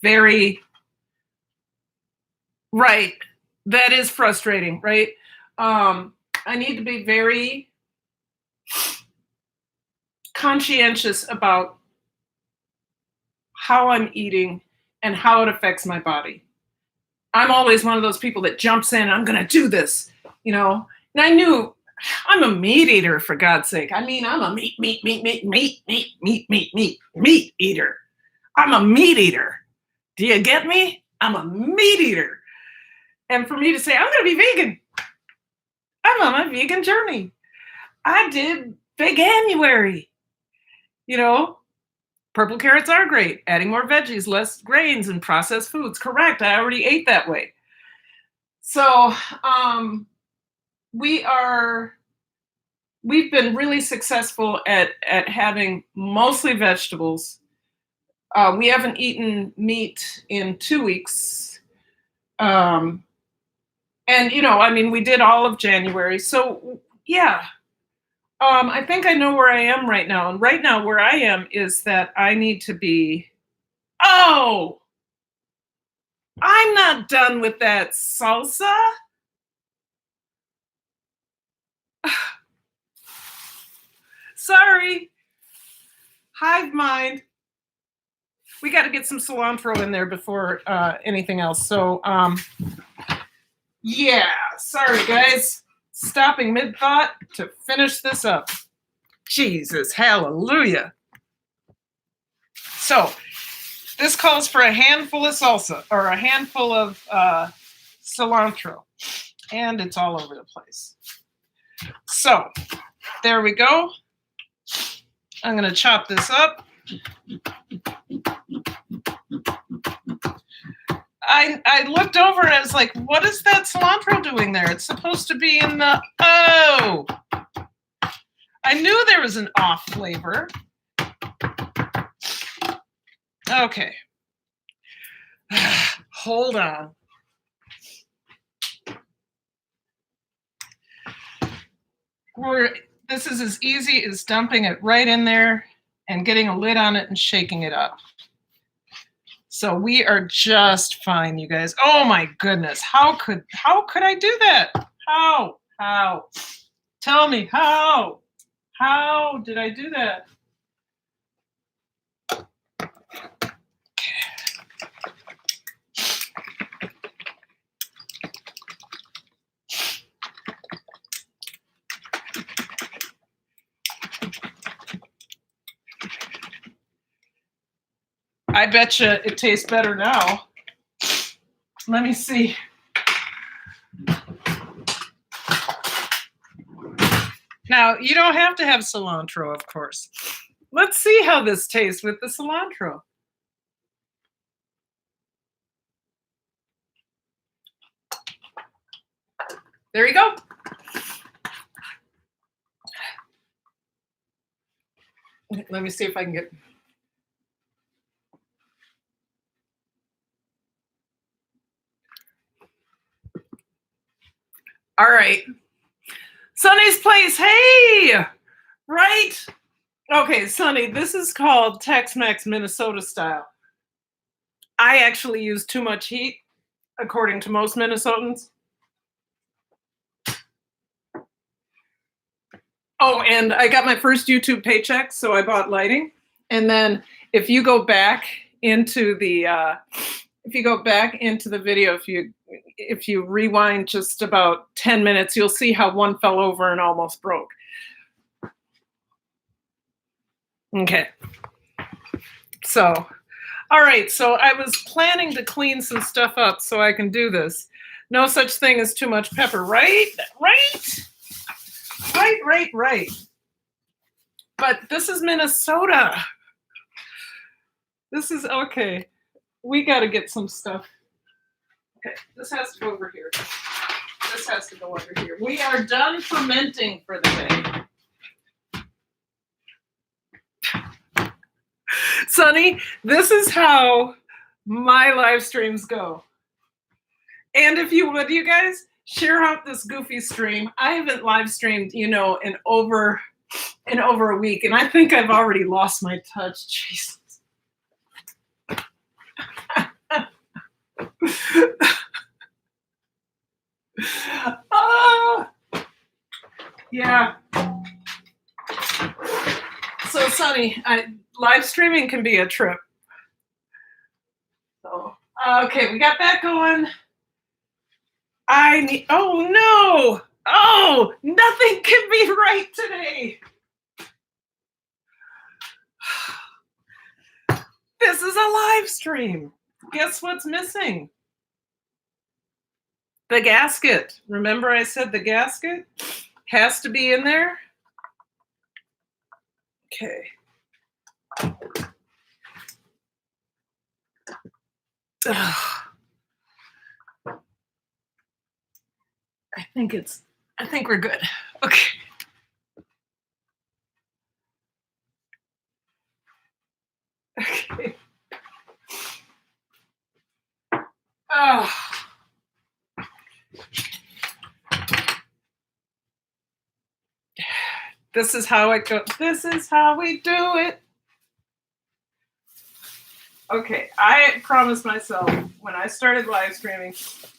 very right. That is frustrating, right? I need to be very conscientious about how I'm eating and how it affects my body. I'm always one of those people that jumps in, I'm going to do this, and I knew I'm a meat eater, for God's sake. I mean, I'm a meat eater. I'm a meat eater. Do you get me? I'm a meat eater. And for me to say, I'm going to be vegan, I'm on my vegan journey. I did Veganuary. Purple carrots are great. Adding more veggies, less grains and processed foods. Correct. I already ate that way. So we've been really successful at having mostly vegetables. We haven't eaten meat in 2 weeks. And, we did all of January. So, yeah. I think I know where I am right now. And right now where I am is that I need to be, I'm not done with that salsa. Sorry. Hive mind. We got to get some cilantro in there before anything else. So, yeah, sorry guys. Stopping mid-thought to finish this up. Jesus, hallelujah. So, this calls for a handful of salsa, or a handful of cilantro. And it's all over the place. So, there we go. I'm going to chop this up. I looked over and I was like, what is that cilantro doing there? It's supposed to be in the, I knew there was an off flavor. Okay. Hold on. This is as easy as dumping it right in there and getting a lid on it and shaking it up. So we are just fine, you guys. Oh my goodness. How could I do that? How? Tell me how? How did I do that? I bet you it tastes better now. Let me see. Now, you don't have to have cilantro, of course. Let's see how this tastes with the cilantro. There you go. Let me see if I can get... All right. Sonny's place. Hey, right? Okay, Sonny, this is called Tex Mex Minnesota style. I actually use too much heat, according to most Minnesotans. Oh, and I got my first YouTube paycheck, so I bought lighting. And then if you go back into the video, if you rewind just about 10 minutes, you'll see how one fell over and almost broke. Okay. So, all right. So I was planning to clean some stuff up so I can do this. No such thing as too much pepper, right? Right. But this is Minnesota. This is okay. We got to get some stuff. Okay, this has to go over here. This has to go over here. We are done fermenting for the day. Sonny, this is how my live streams go. And if you would, you guys, share out this goofy stream. I haven't live streamed, in over a week, and I think I've already lost my touch. Jesus. Yeah. So, Sonny, live streaming can be a trip. So, okay, we got that going. Oh no! Oh, nothing can be right today. This is a live stream. Guess what's missing? The gasket. Remember I said the gasket has to be in there? Okay. Ugh. I think we're good. Okay. Okay. Oh. This is how it goes. This is how we do it. Okay, I promised myself when I started live streaming,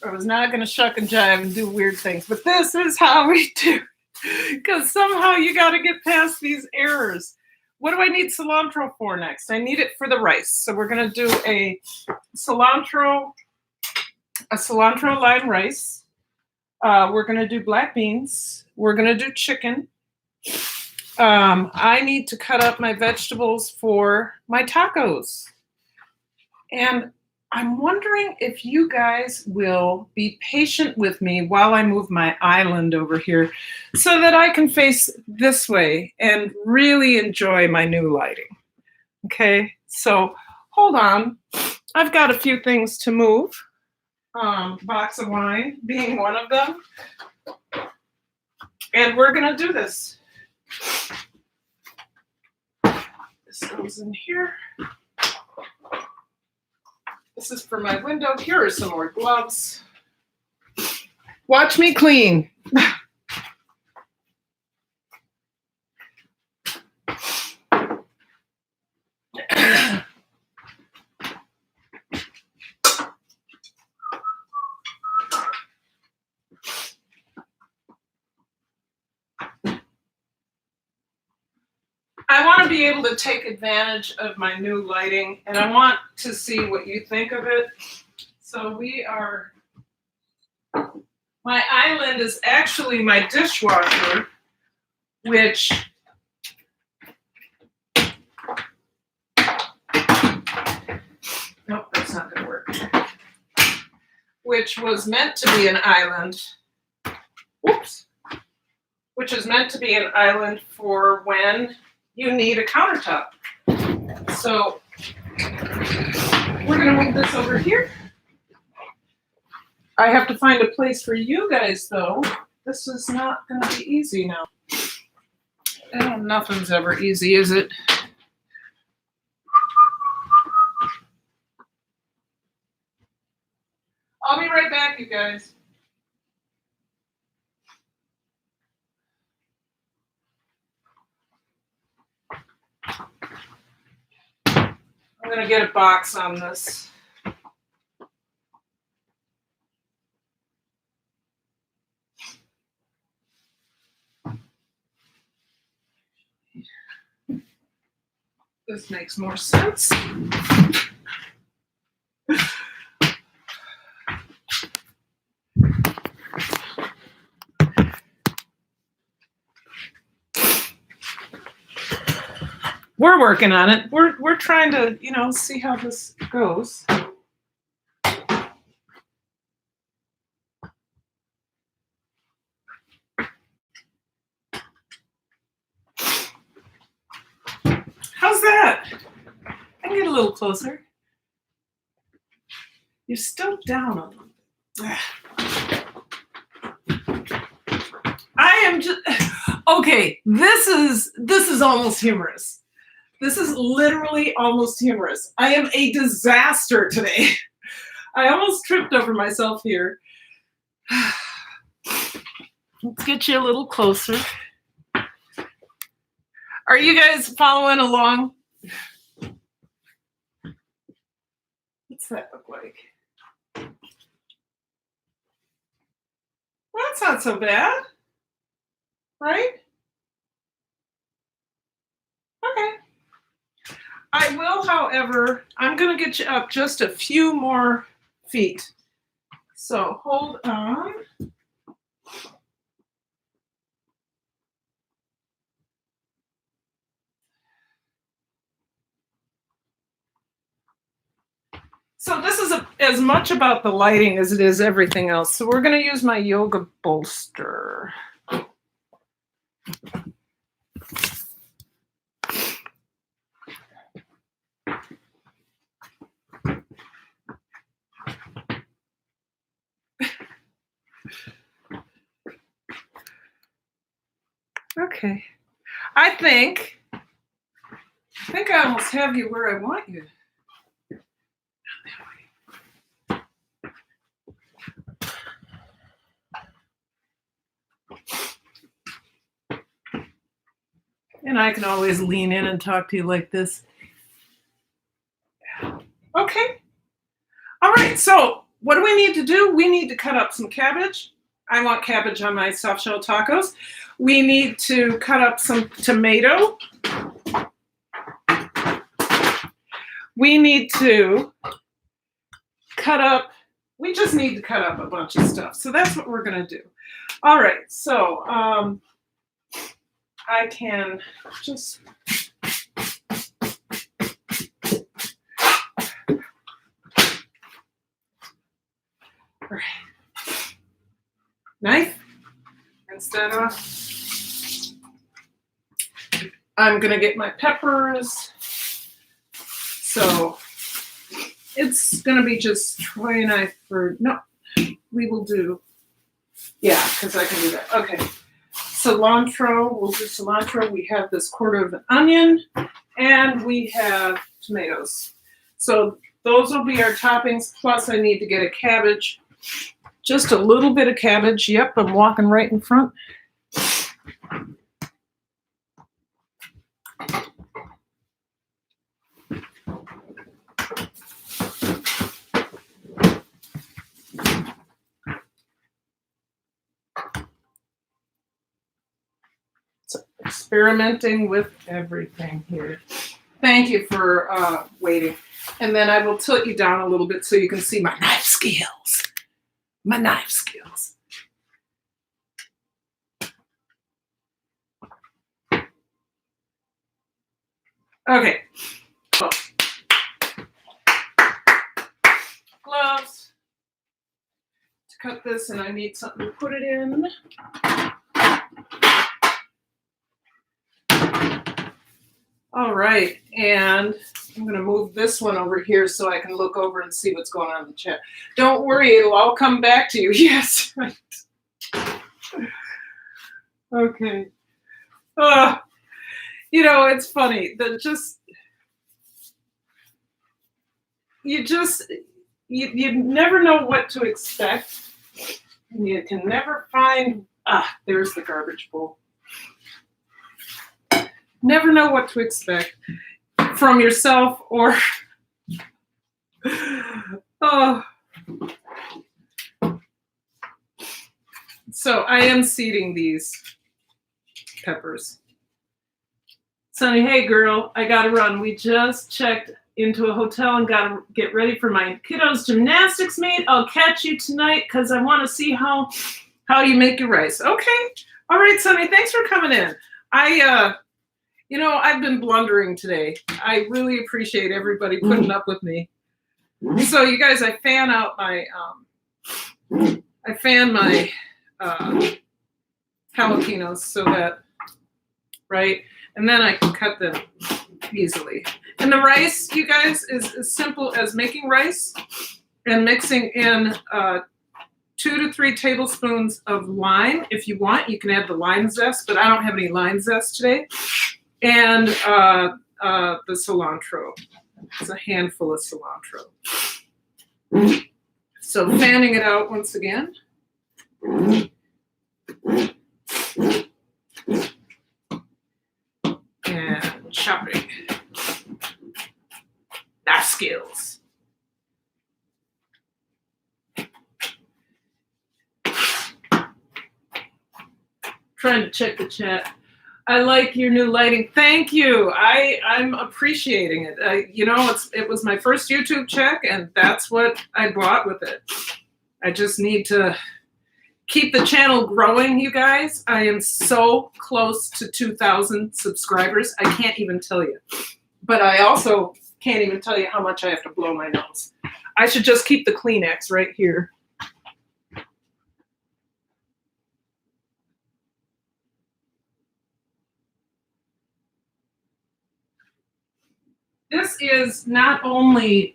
I was not going to shuck and jive and do weird things, but this is how we do. Because somehow you got to get past these errors. What do I need cilantro for next? I need it for the rice. So we're going to do a cilantro lime rice. We're going to do black beans. We're going to do chicken. I need to cut up my vegetables for my tacos. And I'm wondering if you guys will be patient with me while I move my island over here so that I can face this way and really enjoy my new lighting. Okay, so hold on. I've got a few things to move. Box of wine being one of them. And we're going to do this. This goes in here. This is for my window. Here are some more gloves. Watch me clean. I want to be able to take advantage of my new lighting, and I want to see what you think of it. So my island is actually my dishwasher, which nope, that's not going to work. Which was meant to be an island. Whoops. Which is meant to be an island for when you need a countertop. So we're going to move this over here. I have to find a place for you guys, though. This is not going to be easy now. Nothing's ever easy, is it? I'll be right back, you guys. I'm gonna get a box on this. This makes more sense. We're working on it. We're trying to, see how this goes. How's that? I can get a little closer. You're still down a little bit. I am just okay. This is almost humorous. This is literally almost humorous. I am a disaster today. I almost tripped over myself here. Let's get you a little closer. Are you guys following along? What's that look like? Well, that's not so bad, right? Okay. I will, however, I'm going to get you up just a few more feet. So hold on. So this is as much about the lighting as it is everything else. So we're going to use my yoga bolster. Okay. I think I almost have you where I want you. And I can always lean in and talk to you like this. Okay. All right, so what do we need to do? We need to cut up some cabbage. I want cabbage on my soft shell tacos. We need to cut up some tomato. We need to we just need to cut up a bunch of stuff. So that's what we're going to do. All right, so I can just all right. Knife instead of. I'm gonna get my peppers. So it's gonna be just toy knife for we will do. Yeah, because I can do that. Okay. Cilantro, we'll do cilantro. We have this quarter of an onion, and we have tomatoes. So those will be our toppings. Plus, I need to get a cabbage. Just a little bit of cabbage. Yep, I'm walking right in front. So, experimenting with everything here. Thank you for waiting. And then I will tilt you down a little bit so you can see my knife skills. My knife skills. Okay. So, gloves to cut this, and I need something to put it in. All right, and I'm going to move this one over here so I can look over and see what's going on in the chat. Don't worry, it'll all come back to you. Yes, right. Okay. It's funny that you never know what to expect. And you can never find, there's the garbage bowl. Never know what to expect from yourself or Oh. So I am seeding these peppers. Sonny, hey girl, I gotta run. We just checked into a hotel and gotta get ready for my kiddos' gymnastics meet. I'll catch you tonight because I want to see how you make your rice. Okay. All right, Sonny, thanks for coming in. I've been blundering today. I really appreciate everybody putting up with me. So you guys, I fan my jalapenos so that, right? And then I can cut them easily. And the rice, you guys, is as simple as making rice and mixing in 2 to 3 tablespoons of lime. If you want, you can add the lime zest, but I don't have any lime zest today. And the cilantro. It's a handful of cilantro. So fanning it out once again. And chopping. Knife skills. Trying to check the chat. I like your new lighting. Thank you. I'm appreciating it. It was my first YouTube check, and that's what I bought with it. I just need to keep the channel growing, you guys. I am so close to 2,000 subscribers. I can't even tell you. But I also can't even tell you how much I have to blow my nose. I should just keep the Kleenex right here. This is not only,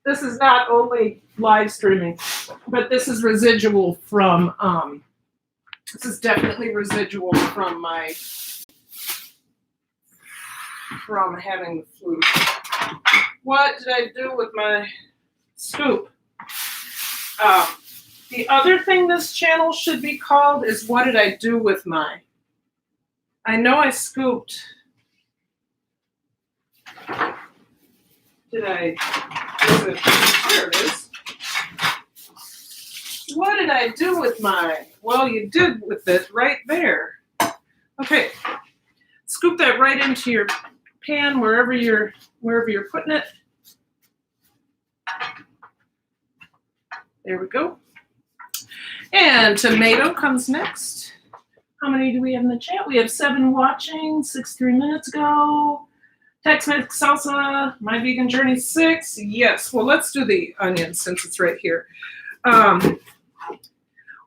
this is not only live streaming, but this is residual from, this is definitely residual from having the flu. What did I do with my scoop? The other thing this channel should be called is what did I do with my? I know I scooped. There it is. What did I do with my? Well, you did with it right there. Okay. Scoop that right into your pan wherever you're putting it. There we go. And tomato comes next. How many do we have in the chat? We have 7 watching, 3 minutes ago. Tex Mex Salsa, My Vegan Journey 6. Yes, well, let's do the onions since it's right here.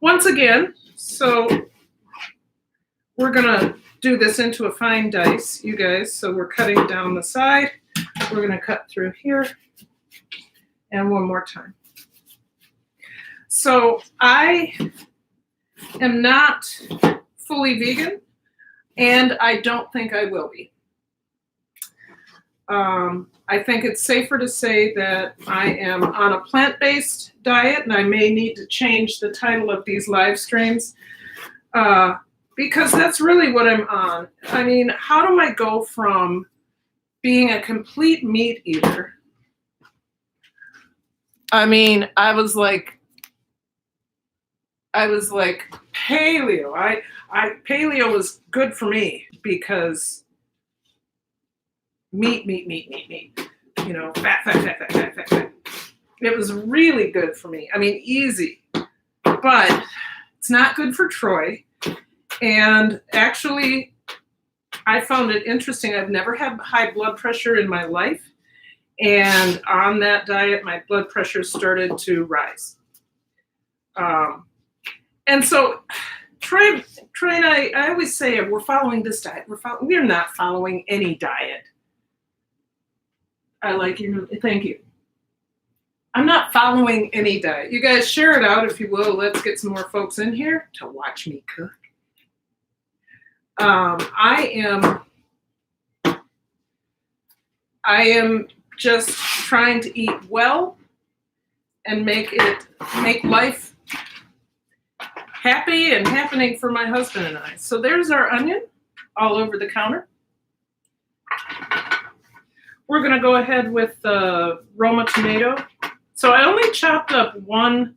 Once again, so we're gonna do this into a fine dice, you guys. So we're cutting down the side. We're gonna cut through here. And one more time. So I am not fully vegan, and I don't think I will be. I think it's safer to say that I am on a plant-based diet, and I may need to change the title of these live streams because that's really what I'm on. I mean, how do I go from being a complete meat eater? I mean, I was like paleo. Paleo was good for me because meat. You know, fat. It was really good for me. I mean, easy, but it's not good for Troy. And actually, I found it interesting. I've never had high blood pressure in my life. And on that diet, my blood pressure started to rise. And so Troy and I always say we're following this diet. We're not following any diet. I like you. Thank you. I'm not following any diet. You guys share it out if you will. Let's get some more folks in here to watch me cook. I am just trying to eat well and make life happy and happening for my husband and I. So there's our onion all over the counter. We're going to go ahead with the Roma tomato. So I only chopped up one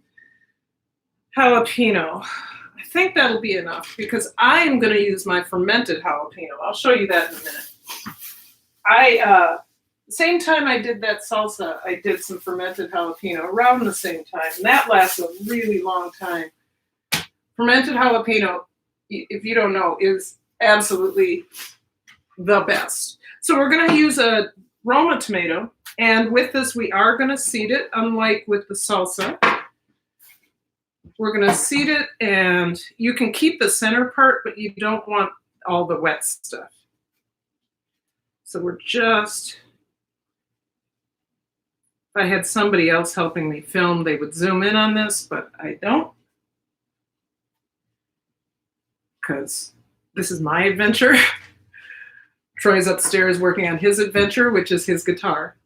jalapeno. I think that'll be enough because I am going to use my fermented jalapeno. I'll show you that in a minute. Same time I did that salsa, I did some fermented jalapeno around the same time. And that lasts a really long time. Fermented jalapeno, if you don't know, is absolutely the best. So we're going to use a Roma tomato. And with this, we are going to seed it, unlike with the salsa. We're going to seed it, and you can keep the center part, but you don't want all the wet stuff. So we're just, if I had somebody else helping me film, they would zoom in on this, but I don't. Because this is my adventure. Troy's upstairs working on his adventure, which is his guitar.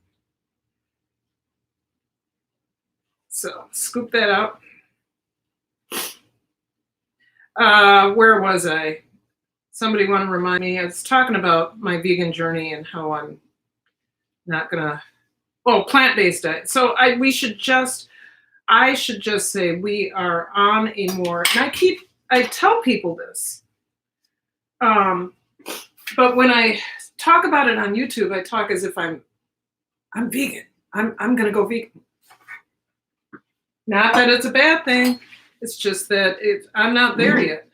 So scoop that out. Where was I? Somebody want to remind me? I was talking about my vegan journey and how I'm not gonna. Oh, plant-based diet. So I should just say we are on a more. And I tell people this. But when I talk about it on YouTube, I talk as if I'm vegan. I'm gonna go vegan. Not that it's a bad thing. It's just that I'm not there yet.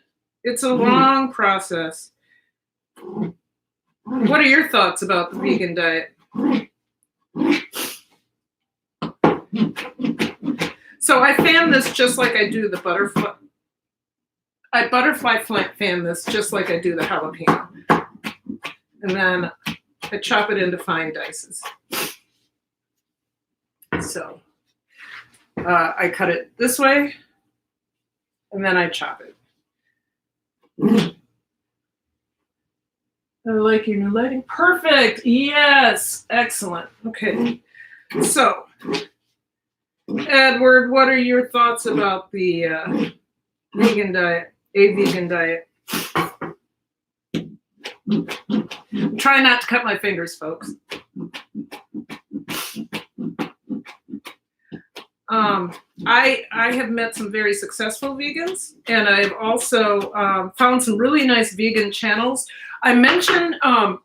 It's a long process. What are your thoughts about the vegan diet? So I fan this just like I do the butterfly. I butterfly fan this just like I do the jalapeno. And then I chop it into fine dices. So I cut it this way, and then I chop it. I like your new lighting. Perfect. Yes. Excellent. Okay. So, Edward, what are your thoughts about the vegan diet? A vegan diet. Try not to cut my fingers, folks. I have met some very successful vegans, and I've also found some really nice vegan channels. I mentioned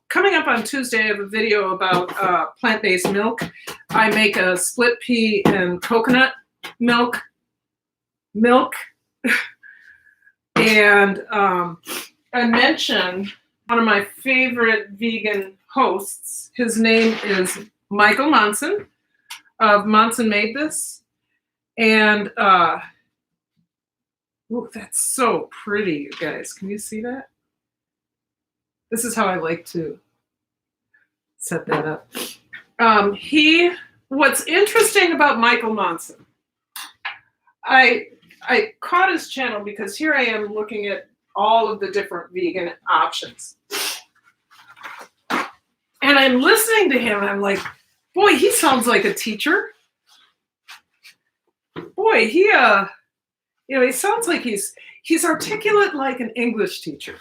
coming up on Tuesday, I have a video about plant-based milk. I make a split pea and coconut milk. And I mentioned one of my favorite vegan hosts. His name is Michael Monson of Monson Made This. And ooh, that's so pretty, you guys. Can you see that? This is how I like to set that up. What's interesting about Michael Monson, I caught his channel because here I am looking at all of the different vegan options. And I'm listening to him, and I'm like, boy, he sounds like a teacher. Boy, he sounds like he's articulate like an English teacher.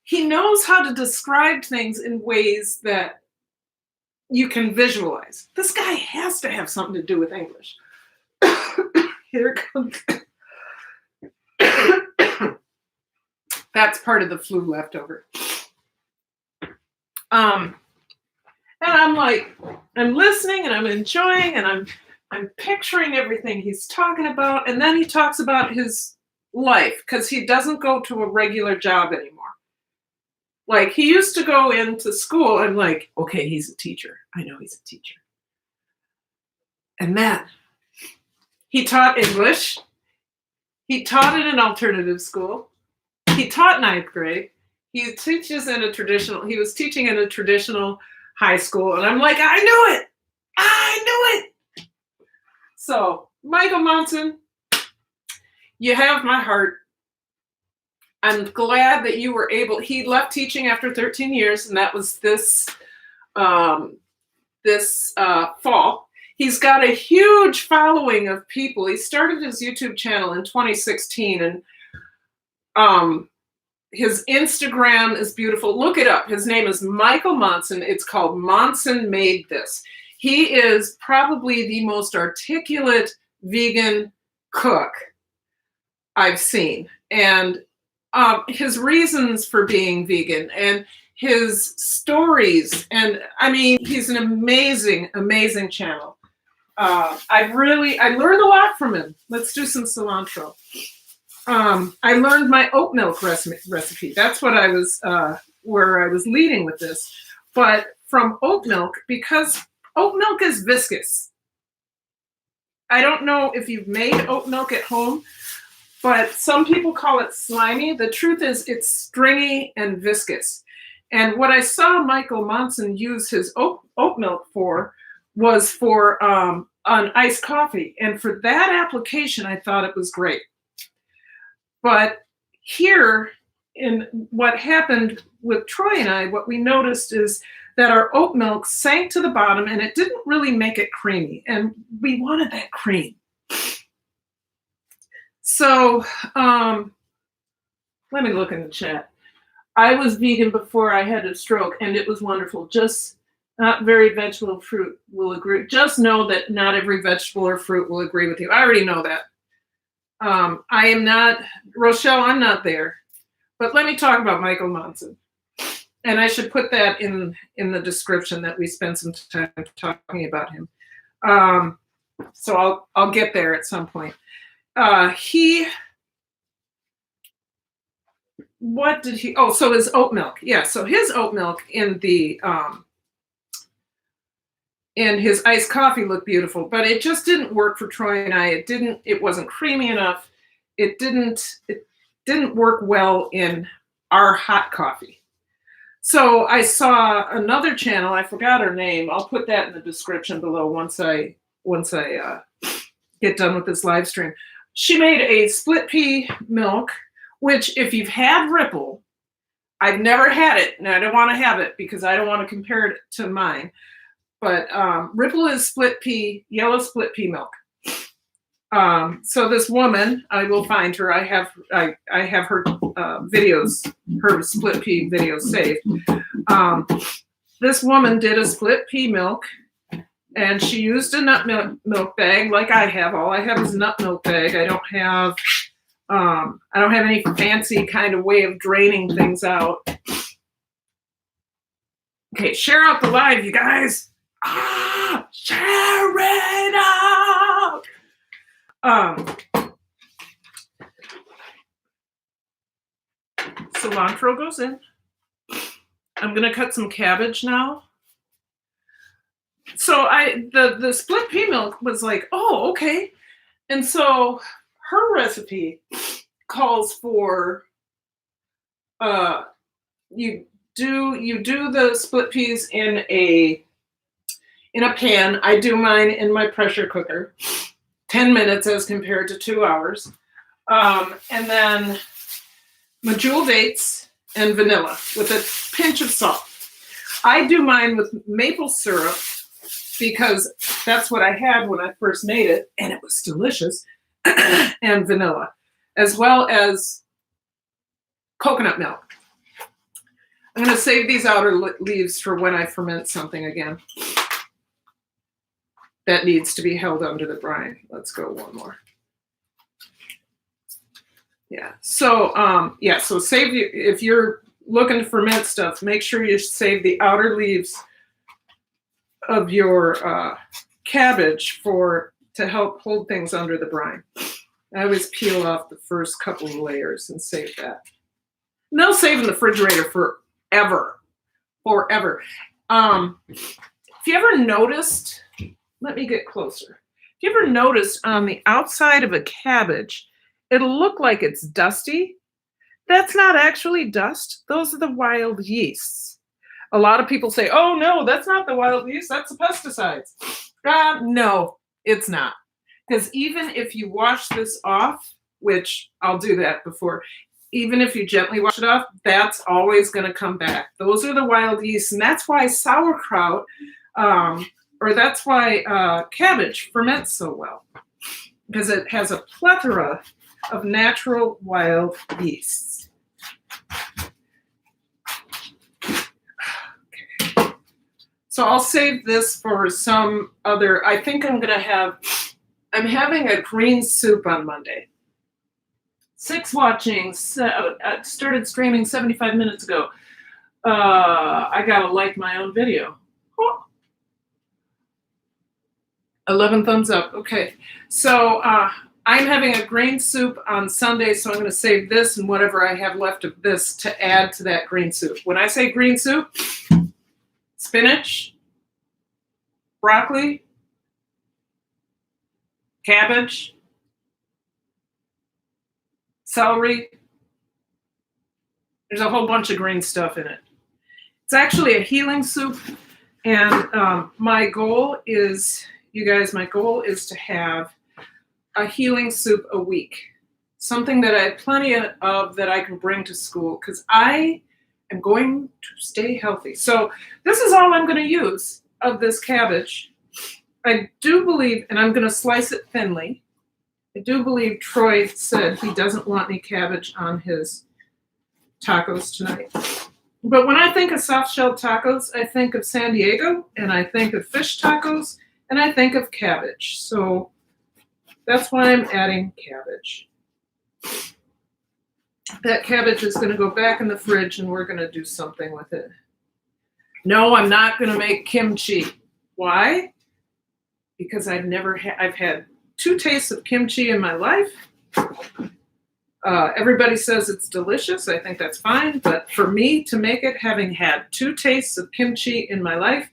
He knows how to describe things in ways that you can visualize. This guy has to have something to do with English. Here it comes. That's part of the flu leftover. And I'm like, I'm listening and I'm enjoying and I'm picturing everything he's talking about. And then he talks about his life because he doesn't go to a regular job anymore. Like he used to go into school and like, okay, he's a teacher. I know he's a teacher. And then he taught English. He taught in an alternative school. He taught ninth grade. He was teaching in a traditional high school. And I'm like, I knew it. So, Michael Monson, you have my heart. I'm glad that you were able, he left teaching after 13 years, and that was this fall. He's got a huge following of people. He started his YouTube channel in 2016, and His Instagram is beautiful. Look it up. His name is Michael Monson. It's called Monson Made This. He is probably the most articulate vegan cook I've seen. And his reasons for being vegan and his stories. And I mean, he's an amazing, amazing channel. I learned a lot from him. Let's do some cilantro. I learned my oat milk recipe. That's what I was, where I was leading with this. But from oat milk, because oat milk is viscous. I don't know if you've made oat milk at home, but some people call it slimy. The truth is it's stringy and viscous. And what I saw Michael Monson use his oat milk for was for an iced coffee. And for that application, I thought it was great. But here, in what happened with Troy and I, what we noticed is that our oat milk sank to the bottom and it didn't really make it creamy. And we wanted that cream. So let me look in the chat. I was vegan before I had a stroke and it was wonderful. Just not very vegetable fruit will agree. Just know that not every vegetable or fruit will agree with you. I already know that. I am not, Rochelle, I'm not there. But let me talk about Michael Monson. And I should put that in the description that we spent some time talking about him. So I'll get there at some point. What did he, oh, so his oat milk. Yeah, so his oat milk in the, and his iced coffee looked beautiful, but it just didn't work for Troy and I. It wasn't creamy enough. It didn't work well in our hot coffee. So I saw another channel, I forgot her name. I'll put that in the description below once I get done with this live stream. She made a split pea milk, which if you've had Ripple, I've never had it, and I don't want to have it because I don't want to compare it to mine. But Ripple is split pea, yellow split pea milk. So this woman, I will find her. I have her videos, her split pea videos saved. This woman did a split pea milk, and she used a nut milk bag like I have. All I have is a nut milk bag. I don't have any fancy kind of way of draining things out. Okay, share out the live, you guys. Share it out. Cilantro goes in. I'm gonna cut some cabbage now. So the split pea milk was like, oh, okay. And so her recipe calls for you do the split peas in a pan. I do mine in my pressure cooker, 10 minutes as compared to 2 hours. And then medjool dates and vanilla with a pinch of salt. I do mine with maple syrup because that's what I had when I first made it, and it was delicious, and vanilla, as well as coconut milk. I'm going to save these outer leaves for when I ferment something again that needs to be held under the brine. Let's go one more. Yeah. So so save you, if you're looking to ferment stuff, make sure you save the outer leaves of your cabbage to help hold things under the brine. I always peel off the first couple of layers and save that. And they'll save in the refrigerator forever. If you ever noticed, let me get closer. If you ever noticed on the outside of a cabbage, it'll look like it's dusty. That's not actually dust. Those are the wild yeasts. A lot of people say, oh no, that's not the wild yeast, that's the pesticides. No, it's not. Because even if you wash this off, which I'll do that before, even if you gently wash it off, that's always going to come back. Those are the wild yeasts, and that's why sauerkraut, or that's why cabbage ferments so well, because it has a plethora of natural wild yeasts. So I'll save this for some other, I think I'm having a green soup on Monday. 6 watchings, started streaming 75 minutes ago. I gotta like my own video. Oh. 11 thumbs up. Okay. So I'm having a green soup on Sunday, so I'm going to save this and whatever I have left of this to add to that green soup. When I say green soup, spinach, broccoli, cabbage, celery. There's a whole bunch of green stuff in it. It's actually a healing soup, and my goal is to have a healing soup a week. Something that I have plenty of that I can bring to school because I am going to stay healthy. So this is all I'm going to use of this cabbage. I do believe, and I'm going to slice it thinly, I do believe Troy said he doesn't want any cabbage on his tacos tonight. But when I think of soft-shelled tacos, I think of San Diego, and I think of fish tacos, and I think of cabbage. So that's why I'm adding cabbage. That cabbage is going to go back in the fridge, and we're going to do something with it. No, I'm not going to make kimchi. Why? Because I've had 2 tastes of kimchi in my life. Everybody says it's delicious. I think that's fine. But for me to make it, having had 2 tastes of kimchi in my life,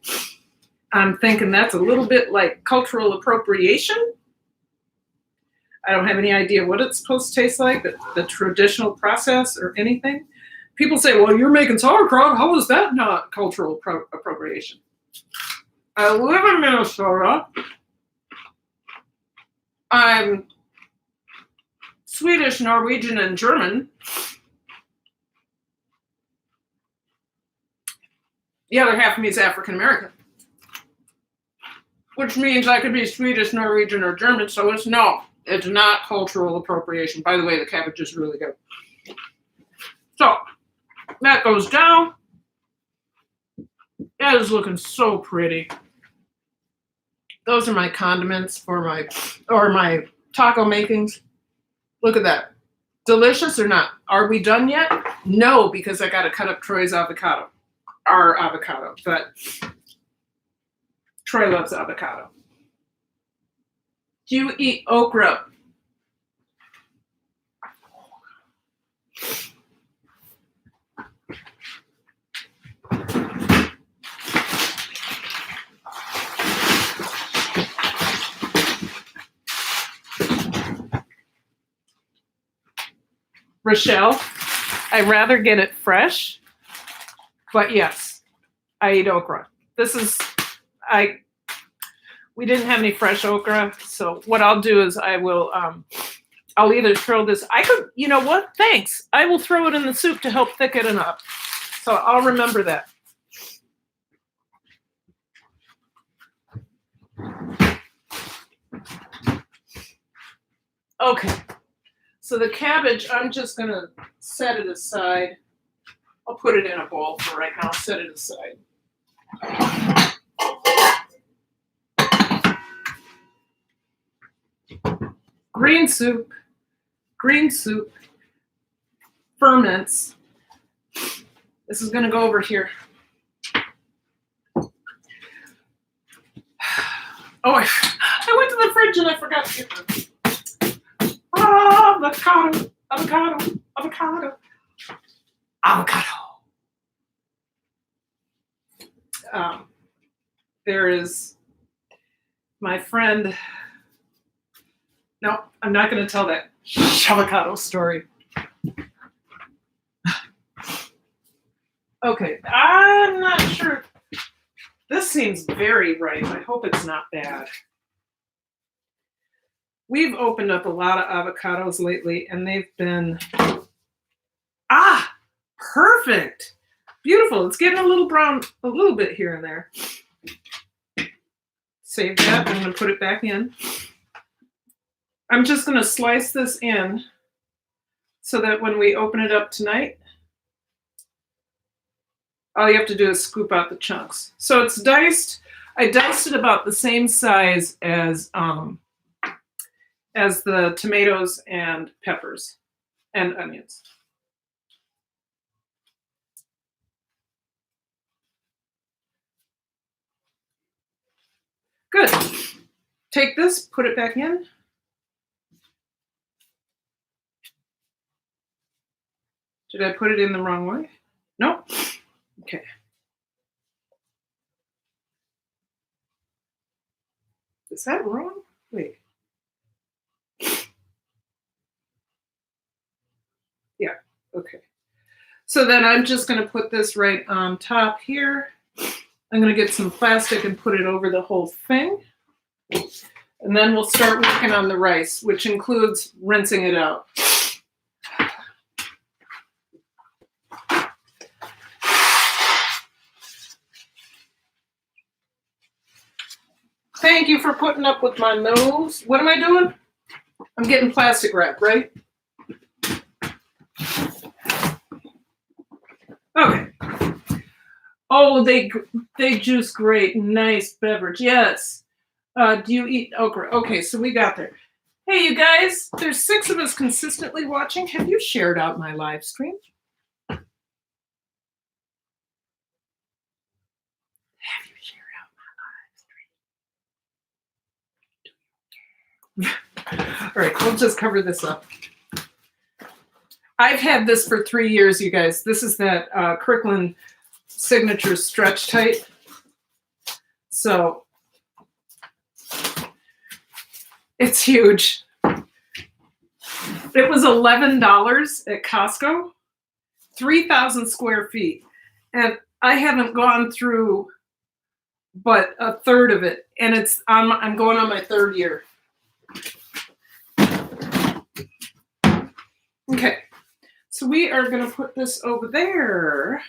I'm thinking that's a little bit like cultural appropriation. I don't have any idea what it's supposed to taste like, the traditional process or anything. People say, well, you're making sauerkraut. How is that not cultural appropriation? I live in Minnesota. I'm Swedish, Norwegian, and German. The other half of me is African American, which means I could be Swedish, Norwegian, or German. So it's not cultural appropriation. By the way, the cabbage is really good. So that goes down. That is looking so pretty. Those are my condiments for my taco makings. Look at that. Delicious or not? Are we done yet? No, because I got to cut up Troy's avocado. Our avocado, but Troy loves avocado. Do you eat okra? Rochelle, I'd rather get it fresh, but yes, I eat okra. We didn't have any fresh okra, so what I'll do is I'll either throw this, you know what, thanks. I will throw it in the soup to help thicken it up. So I'll remember that. Okay. So the cabbage, I'm just going to set it aside. I'll put it in a bowl for right now. Set it aside. Green soup ferments. This is going to go over here. Oh, I went to the fridge and I forgot to get them. Avocado. There is my friend. No, I'm not going to tell that avocado story. Okay, I'm not sure. This seems very ripe. I hope it's not bad. We've opened up a lot of avocados lately, and they've been, perfect. Beautiful. It's getting a little brown, a little bit here and there. Save that. I'm going to put it back in. I'm just going to slice this in so that when we open it up tonight, all you have to do is scoop out the chunks. So it's diced. I diced it about the same size as the tomatoes and peppers and onions. Good. Take this, put it back in. Did I put it in the wrong way? No? Okay. Is that wrong? Wait. Yeah, okay. So then I'm just going to put this right on top here. I'm going to get some plastic and put it over the whole thing. And then we'll start working on the rice, which includes rinsing it out. Thank you for putting up with my nose. What am I doing? I'm getting plastic wrap, right? Okay. Oh, they juice great. Nice beverage. Yes. Do you eat okra? Okay, so we got there. Hey, you guys, there's 6 of us consistently watching. Have you shared out my live stream? Have you shared out my live stream? All right, we'll just cover this up. I've had this for 3 years, you guys. This is that Kirkland Signature Stretch Tight. So it's huge. It was $11 at Costco, 3,000 square feet. And I haven't gone through but a third of it. And I'm going on my 3rd year. Okay. So we are going to put this over there.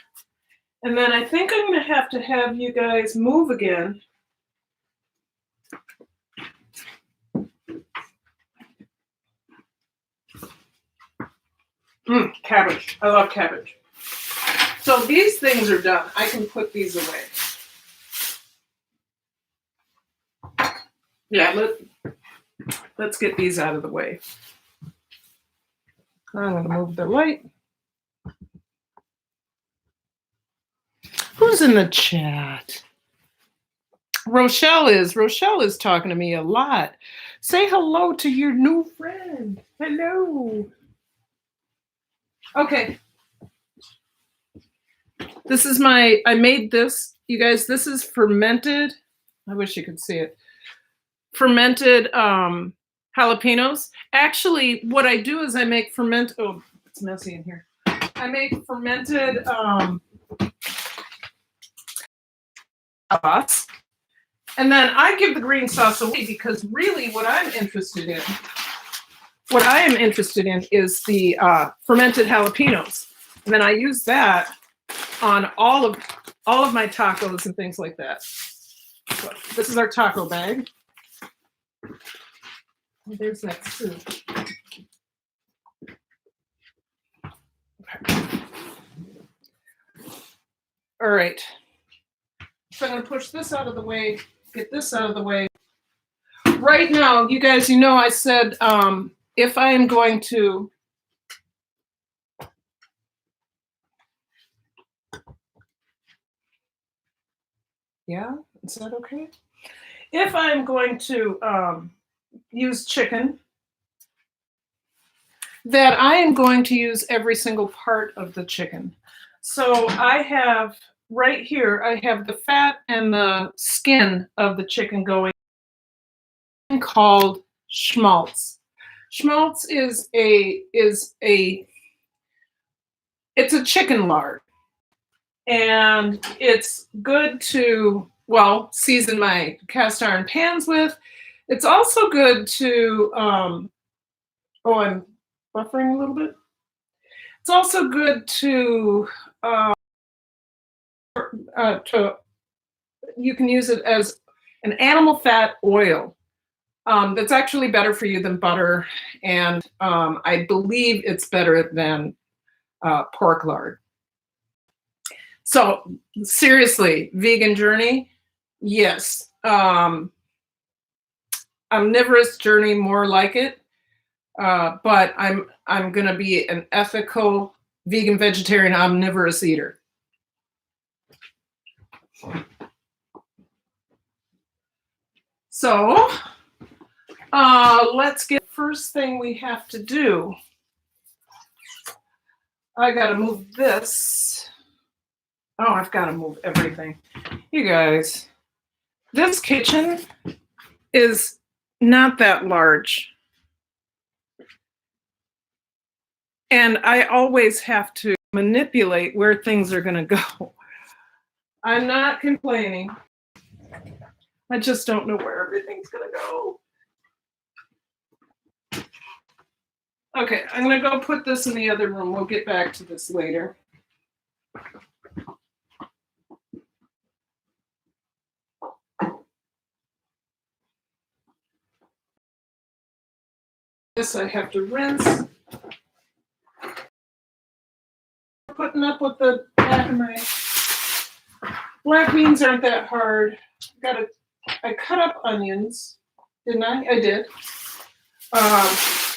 And then I think I'm going to have you guys move again. Cabbage. I love cabbage. So these things are done. I can put these away. Yeah, let's get these out of the way. I'm going to move the light. Who's in the chat? Rochelle is talking to me a lot. Say hello to your new friend. Hello. Okay. This is I made this. You guys, this is fermented. I wish you could see it. Fermented jalapenos. Actually, what I do is I make oh, it's messy in here. I make fermented sauce. And then I give the green sauce away because really what I am interested in is the fermented jalapenos. And then I use that on all of my tacos and things like that. So this is our taco bag. There's that soup. Okay. All right. So I'm going to push this out of the way, get this out of the way. Right now, you guys, I said if I am going to yeah, is that okay? If I'm going to use chicken, that I am going to use every single part of the chicken. So I have right here, I have the fat and the skin of the chicken going, called schmaltz. Schmaltz is it's a chicken lard. And it's good to, season my cast iron pans with. It's also good to, I'm buffering a little bit. It's also good to you can use it as an animal fat oil. That's actually better for you than butter. And I believe it's better than pork lard. So seriously, vegan journey, yes. Omnivorous journey, more like it. But I'm gonna be an ethical vegan, vegetarian, omnivorous eater. So let's get first thing we have to do. I gotta move this. Oh, I've got to move everything. You guys, this kitchen is not that large. And I always have to manipulate where things are going to go. I'm not complaining. I just don't know where everything's going to go. Okay, I'm going to go put this in the other room. We'll get back to this later. This I have to rinse. Putting up with the back of my black beans aren't that hard. I cut up onions, didn't I? I did.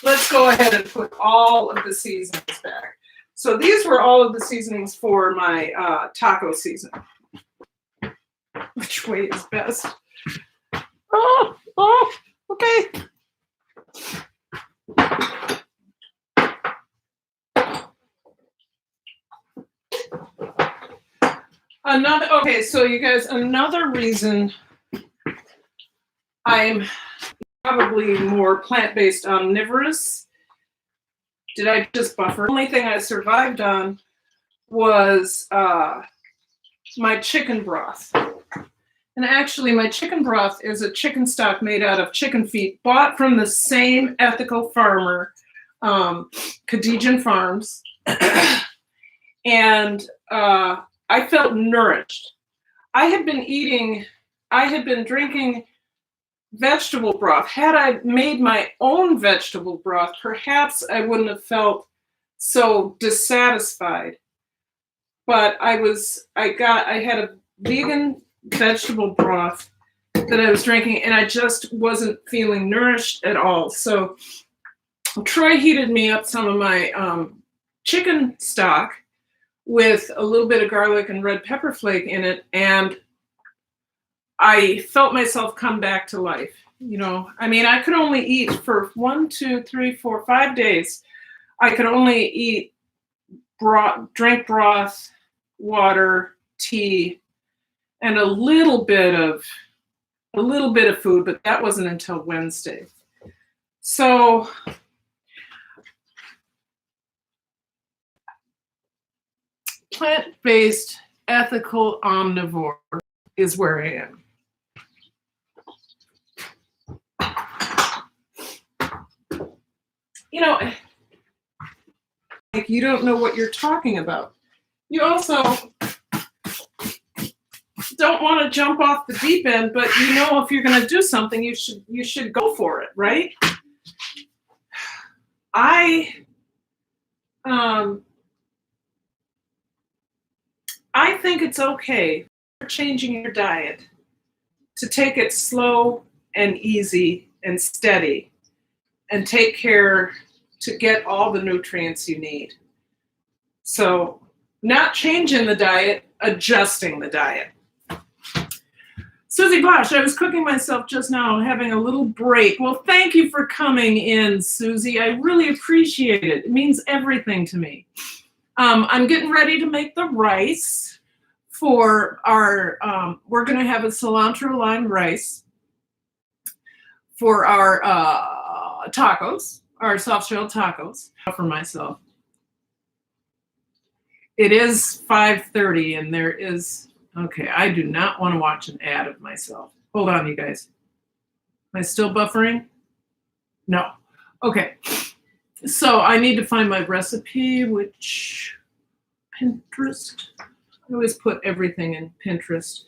Let's go ahead and put all of the seasonings back. So these were all of the seasonings for my taco season. Which way is best? Oh, okay. Okay, so you guys, another reason I'm probably more plant-based omnivorous. Did I just buffer? The only thing I survived on was my chicken broth. And actually, my chicken broth is a chicken stock made out of chicken feet, bought from the same ethical farmer, Khadijan Farms. And I felt nourished. I had been drinking vegetable broth. Had I made my own vegetable broth, perhaps I wouldn't have felt so dissatisfied. But I had a vegan vegetable broth that I was drinking, and I just wasn't feeling nourished at all. So Troy heated me up some of my chicken stock with a little bit of garlic and red pepper flake in it, and I felt myself come back to life. You know, I mean, I could only eat for 1, 2, 3, 4, 5 days. I could only eat drink broth, water, tea, and a little bit of food, but that wasn't until Wednesday. So plant-based, ethical omnivore is where I am. You know, like, you don't know what you're talking about. You also don't want to jump off the deep end, but you know, if you're going to do something, you should go for it, right? I think it's okay for changing your diet to take it slow and easy and steady and take care to get all the nutrients you need. So not changing the diet, adjusting the diet. Susie Bosch, I was cooking myself just now, having a little break. Well, thank you for coming in, Susie. I really appreciate it. It means everything to me. I'm getting ready to make the rice for our, we're going to have a cilantro lime rice for our tacos, our soft-shell tacos for myself. It is 5:30 and there is, okay, I do not want to watch an ad of myself. Hold on, you guys. Am I still buffering? No. Okay. So I need to find my recipe, which Pinterest. I always put everything in Pinterest.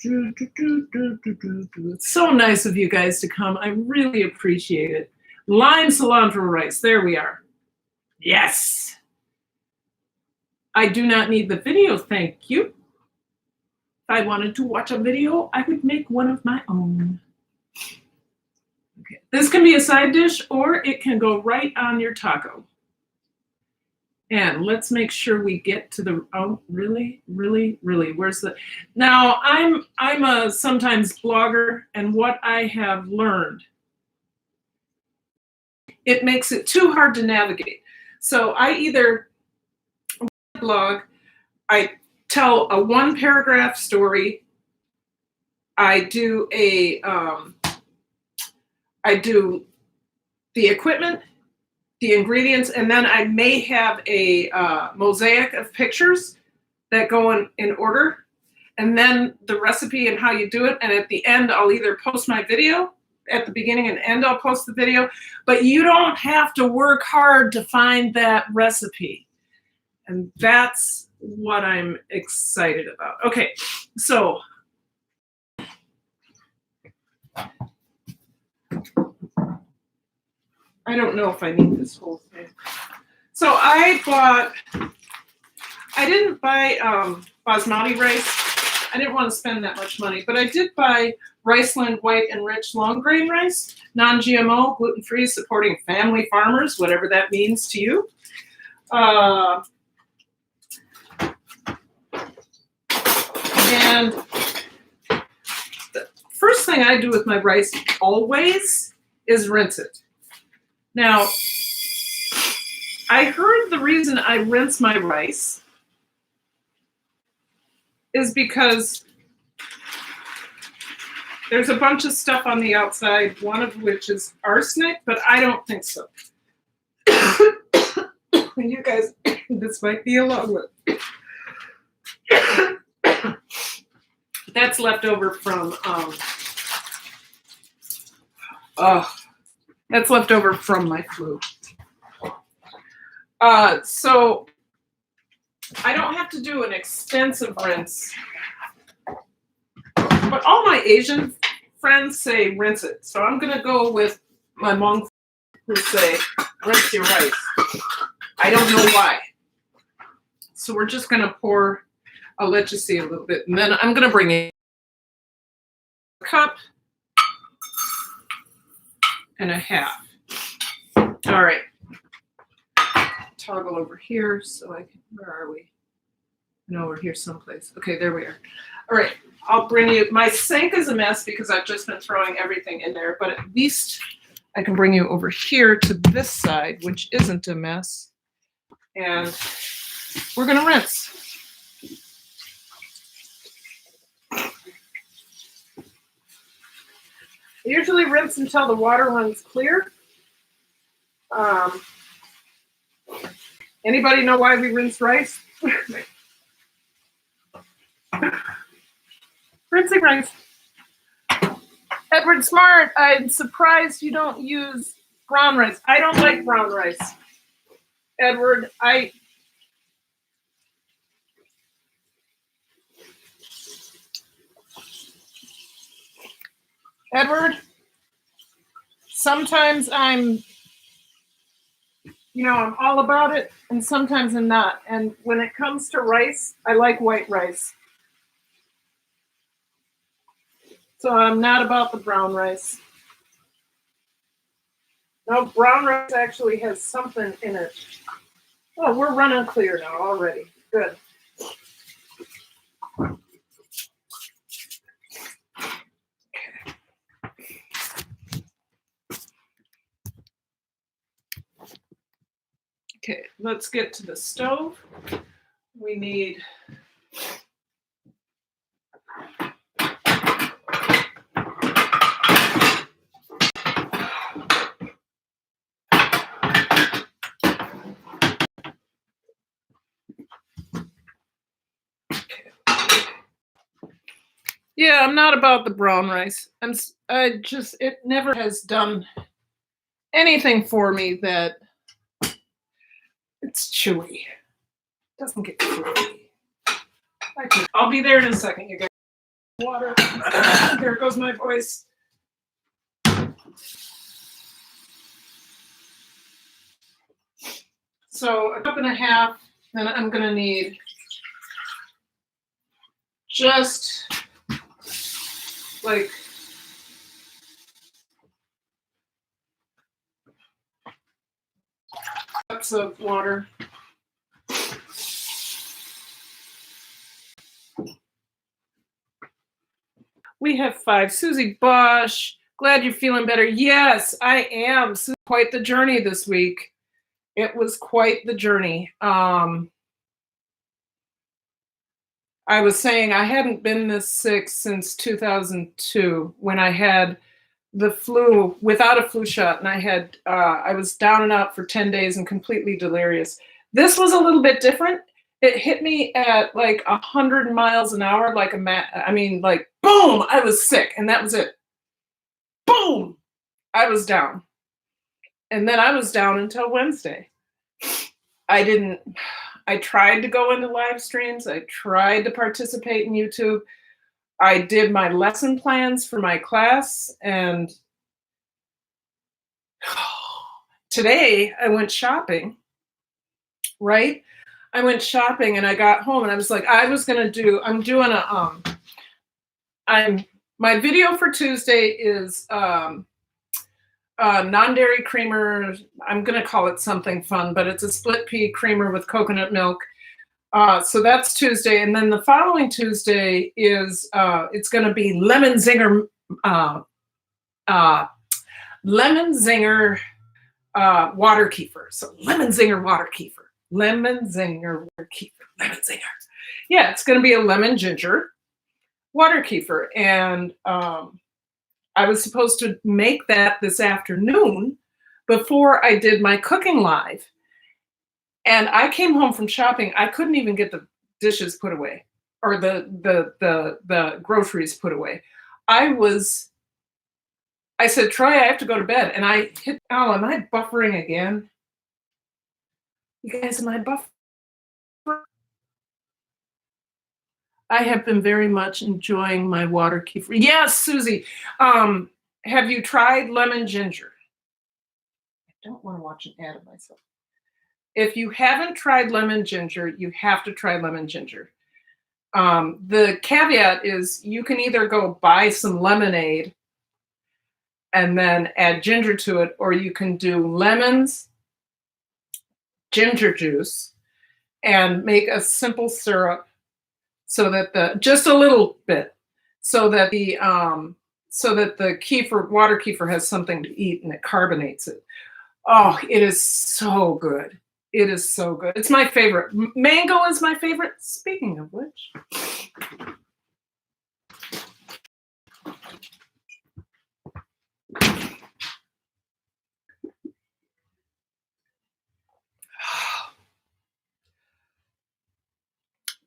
It's so nice of you guys to come. I really appreciate it. Lime cilantro rice. There we are. Yes. I do not need the video, thank you. If I wanted to watch a video, I would make one of my own. Okay. This can be a side dish or it can go right on your taco. And let's make sure we get to the, oh, really, where's the, now I'm a sometimes blogger, and what I have learned, it makes it too hard to navigate. So I either blog, I tell a 1-paragraph story, I do the equipment, the ingredients, and then I may have a mosaic of pictures that go in order, and then the recipe and how you do it, and at the end I'll either post my video, at the beginning and end I'll post the video, but you don't have to work hard to find that recipe. And that's what I'm excited about. Okay, so I don't know if I need this whole thing. So I didn't buy basmati rice. I didn't want to spend that much money, but I did buy Riceland white and rich long grain rice, non-GMO, gluten-free, supporting family farmers, whatever that means to you. And the first thing I do with my rice always is rinse it. Now, I heard the reason I rinse my rice is because there's a bunch of stuff on the outside, one of which is arsenic, but I don't think so. You guys, this might be a long one. That's left over from that's left over from my flu. So I don't have to do an extensive rinse, but all my Asian friends say rinse it. So I'm gonna go with my Hmong who say rinse your rice. I don't know why. So we're just gonna pour, I'll let you see a little bit, and then I'm gonna bring in a cup and a half. All right. Toggle over here so I can, where are we? No, we're here someplace. Okay, there we are. All right, I'll bring you, my sink is a mess because I've just been throwing everything in there, but at least I can bring you over here to this side, which isn't a mess. And we're gonna rinse. I usually rinse until the water runs clear. Anybody know why we rinse rice? Rinsing rice. Edward Smart, I'm surprised you don't use brown rice. I don't like brown rice. Edward, Edward, sometimes I'm all about it, and sometimes I'm not. And when it comes to rice, I like white rice. So I'm not about the brown rice. No, brown rice actually has something in it. Oh, we're running clear now already. Good. Okay, let's get to the stove. We need yeah, I'm not about the brown rice. It never has done anything for me that it's chewy. It doesn't get chewy. I'll be there in a second, you guys. Water. There goes my voice. So a cup and a half Then I'm going to need just like cups of water. We have 5. Susie Bosch, glad you're feeling better. Yes, I am. Quite the journey this week. It was quite the journey. I was saying I hadn't been this sick since 2002 when I had the flu without a flu shot, and I was down and out for 10 days and completely delirious. This was a little bit different. It hit me at like 100 miles an hour, like like boom, I was sick, and that was it. Boom, I was down. And then I was down until Wednesday. I tried to go into live streams. I tried to participate in YouTube. I did my lesson plans for my class, and today I went shopping, right? I went shopping and I got home and I was like, my video for Tuesday is non-dairy creamer. I'm going to call it something fun, but it's a split pea creamer with coconut milk. So that's Tuesday. And then the following Tuesday is, it's going to be lemon zinger water kefir. So lemon zinger water kefir. Lemon zinger water kefir. Lemon zinger. Yeah, it's going to be a lemon ginger water kefir. And I was supposed to make that this afternoon before I did my cooking live. And I came home from shopping. I couldn't even get the dishes put away or the groceries put away. I said, Troy, I have to go to bed. And I hit, am I buffering again? You guys, am I buffering? I have been very much enjoying my water kefir. Yes, Susie. Have you tried lemon ginger? I don't want to watch an ad of myself. If you haven't tried lemon ginger, you have to try lemon ginger. The caveat is you can either go buy some lemonade and then add ginger to it, or you can do lemons, ginger juice, and make a simple syrup so that just a little bit, so that the kefir, water kefir has something to eat and it carbonates it. Oh, it is so good. It is so good. It's my favorite. Mango is my favorite. Speaking of which.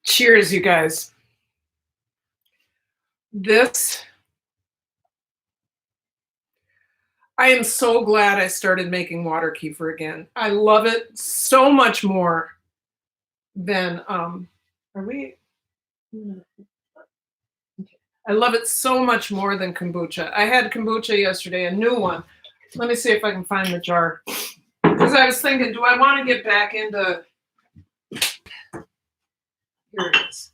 Cheers, you guys. I am so glad I started making water kefir again. I love it so much more than, I love it so much more than kombucha. I had kombucha yesterday, a new one. Let me see if I can find the jar. Because I was thinking, do I want to get back into, here it is.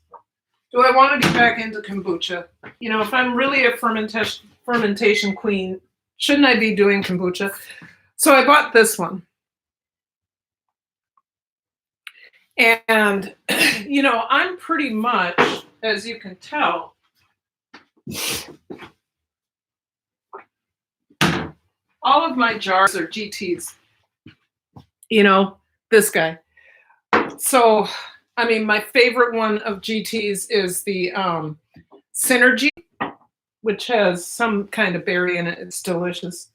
Do I want to get back into kombucha? You know, if I'm really a fermentation queen, shouldn't I be doing kombucha? So I bought this one. And, you know, I'm pretty much, as you can tell, all of my jars are GTs. You know, this guy. So, I mean, my favorite one of GTs is the Synergy, which has some kind of berry in it. It's delicious.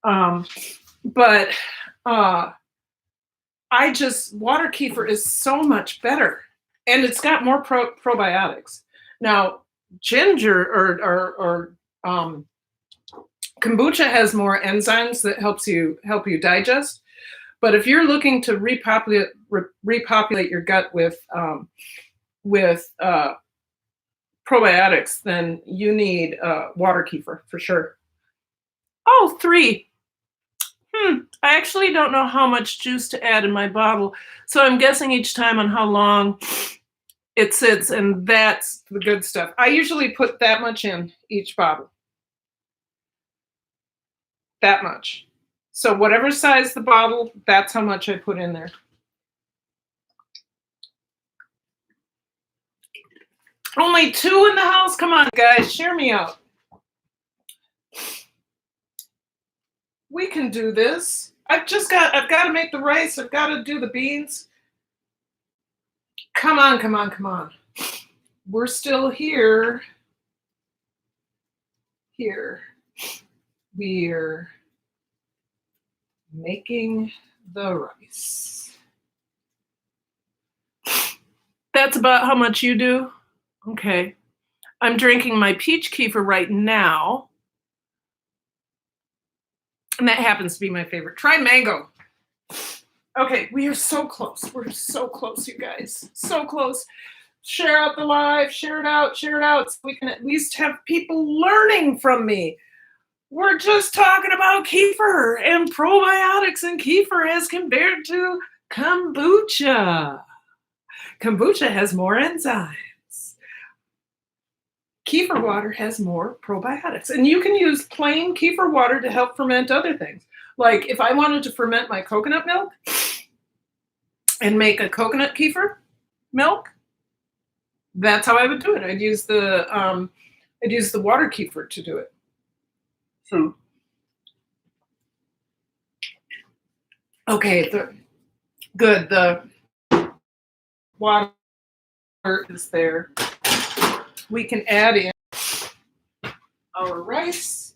But water kefir is so much better, and it's got more probiotics. Now, ginger or kombucha has more enzymes that help you digest. But if you're looking to repopulate your gut with probiotics, then you need water kefir for sure. Oh, 3. I actually don't know how much juice to add in my bottle, so I'm guessing each time on how long it sits, and that's the good stuff. I usually put that much in each bottle. That much. So whatever size the bottle, that's how much I put in there. Only 2 in the house? Come on, guys, share me out. We can do this. I've got to make the rice. I've got to do the beans. Come on, come on, come on. We're still here. Here. We're making the rice. That's about how much you do? Okay. I'm drinking my peach kefir right now. And that happens to be my favorite. Try mango. Okay, we are so close. We're so close, you guys. So close. Share out the live, share it out, so we can at least have people learning from me. We're just talking about kefir and probiotics and kefir as compared to kombucha. Kombucha has more enzymes. Kefir water has more probiotics. And you can use plain kefir water to help ferment other things. Like if I wanted to ferment my coconut milk and make a coconut kefir milk, that's how I would do it. I'd use the water kefir to do it. Okay, good. The water is there. We can add in our rice.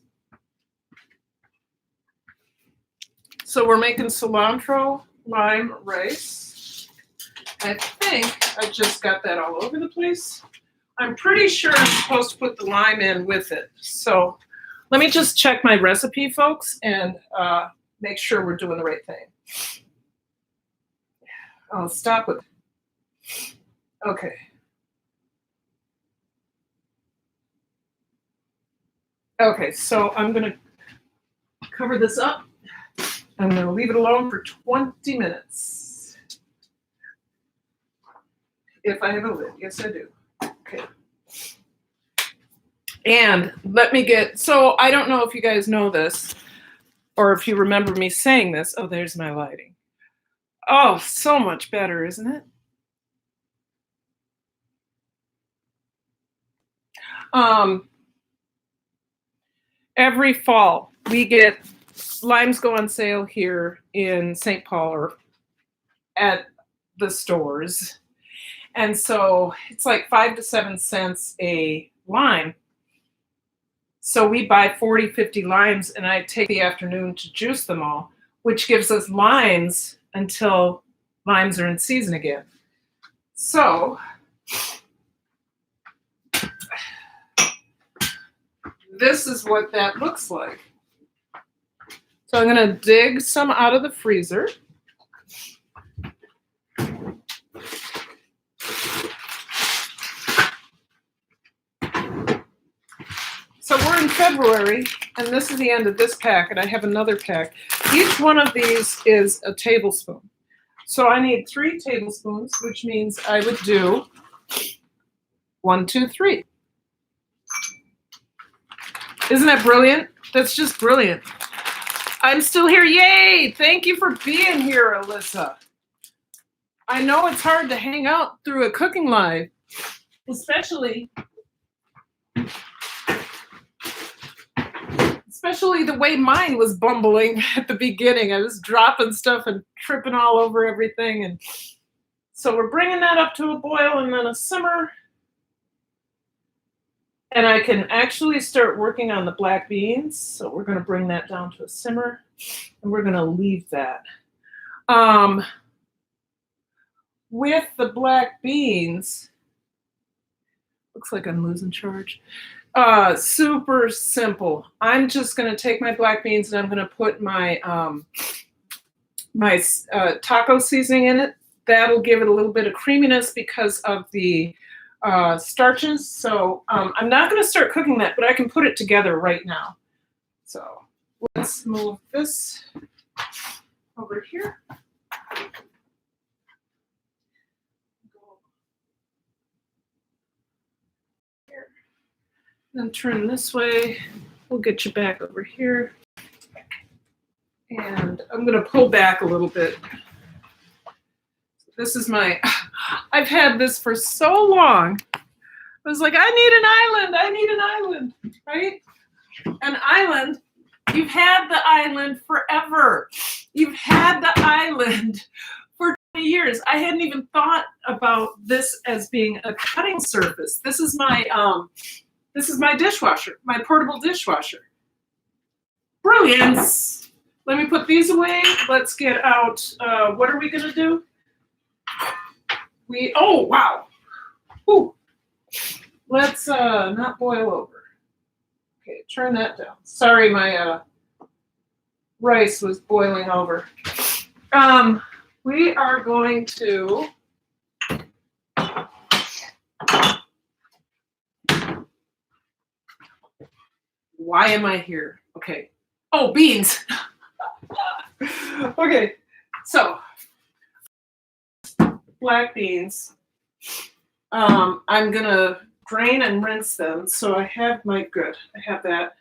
So we're making cilantro lime rice. I think I just got that all over the place. I'm pretty sure I'm supposed to put the lime in with it. So let me just check my recipe, folks, and make sure we're doing the right thing. I'll stop with. Okay. Okay, so I'm going to cover this up. I'm going to leave it alone for 20 minutes. If I have a lid. Yes, I do. Okay. And let me so I don't know if you guys know this or if you remember me saying this. Oh, there's my lighting. Oh, so much better, isn't it? Every fall, we get limes go on sale here in St. Paul or at the stores. And so it's like 5 to 7 cents a lime. So we buy 40, 50 limes, and I take the afternoon to juice them all, which gives us limes until limes are in season again. So this is what that looks like. So I'm going to dig some out of the freezer. So we're in February, and this is the end of this pack, and I have another pack. Each one of these is a tablespoon. So I need 3 tablespoons, which means I would do 1, 2, 3. Isn't that brilliant? That's just brilliant. I'm still here. Yay! Thank you for being here, Alyssa. I know it's hard to hang out through a cooking live, especially the way mine was bumbling at the beginning. I was dropping stuff and tripping all over everything. And so we're bringing that up to a boil and then a simmer. And I can actually start working on the black beans. So we're going to bring that down to a simmer, and we're going to leave that. With the black beans, looks like I'm losing charge. Super simple. I'm just going to take my black beans and I'm going to put my taco seasoning in it. That'll give it a little bit of creaminess because of the starches. So I'm not going to start cooking that, but I can put it together right now. So let's move this over here. Then turn this way. We'll get you back over here. And I'm going to pull back a little bit. This is I've had this for so long. I was like, I need an island, right? An island. You've had the island forever. You've had the island for 20 years. I hadn't even thought about this as being a cutting surface. This is my dishwasher, my portable dishwasher. Brilliance. Let me put these away. Let's get out. What are we going to do? Oh, wow. Ooh. Let's not boil over. Okay, turn that down. Sorry, my rice was boiling over. We are going to why am I here? Okay. Oh, beans. Okay, so black beans. I'm gonna drain and rinse them. So I have I have that.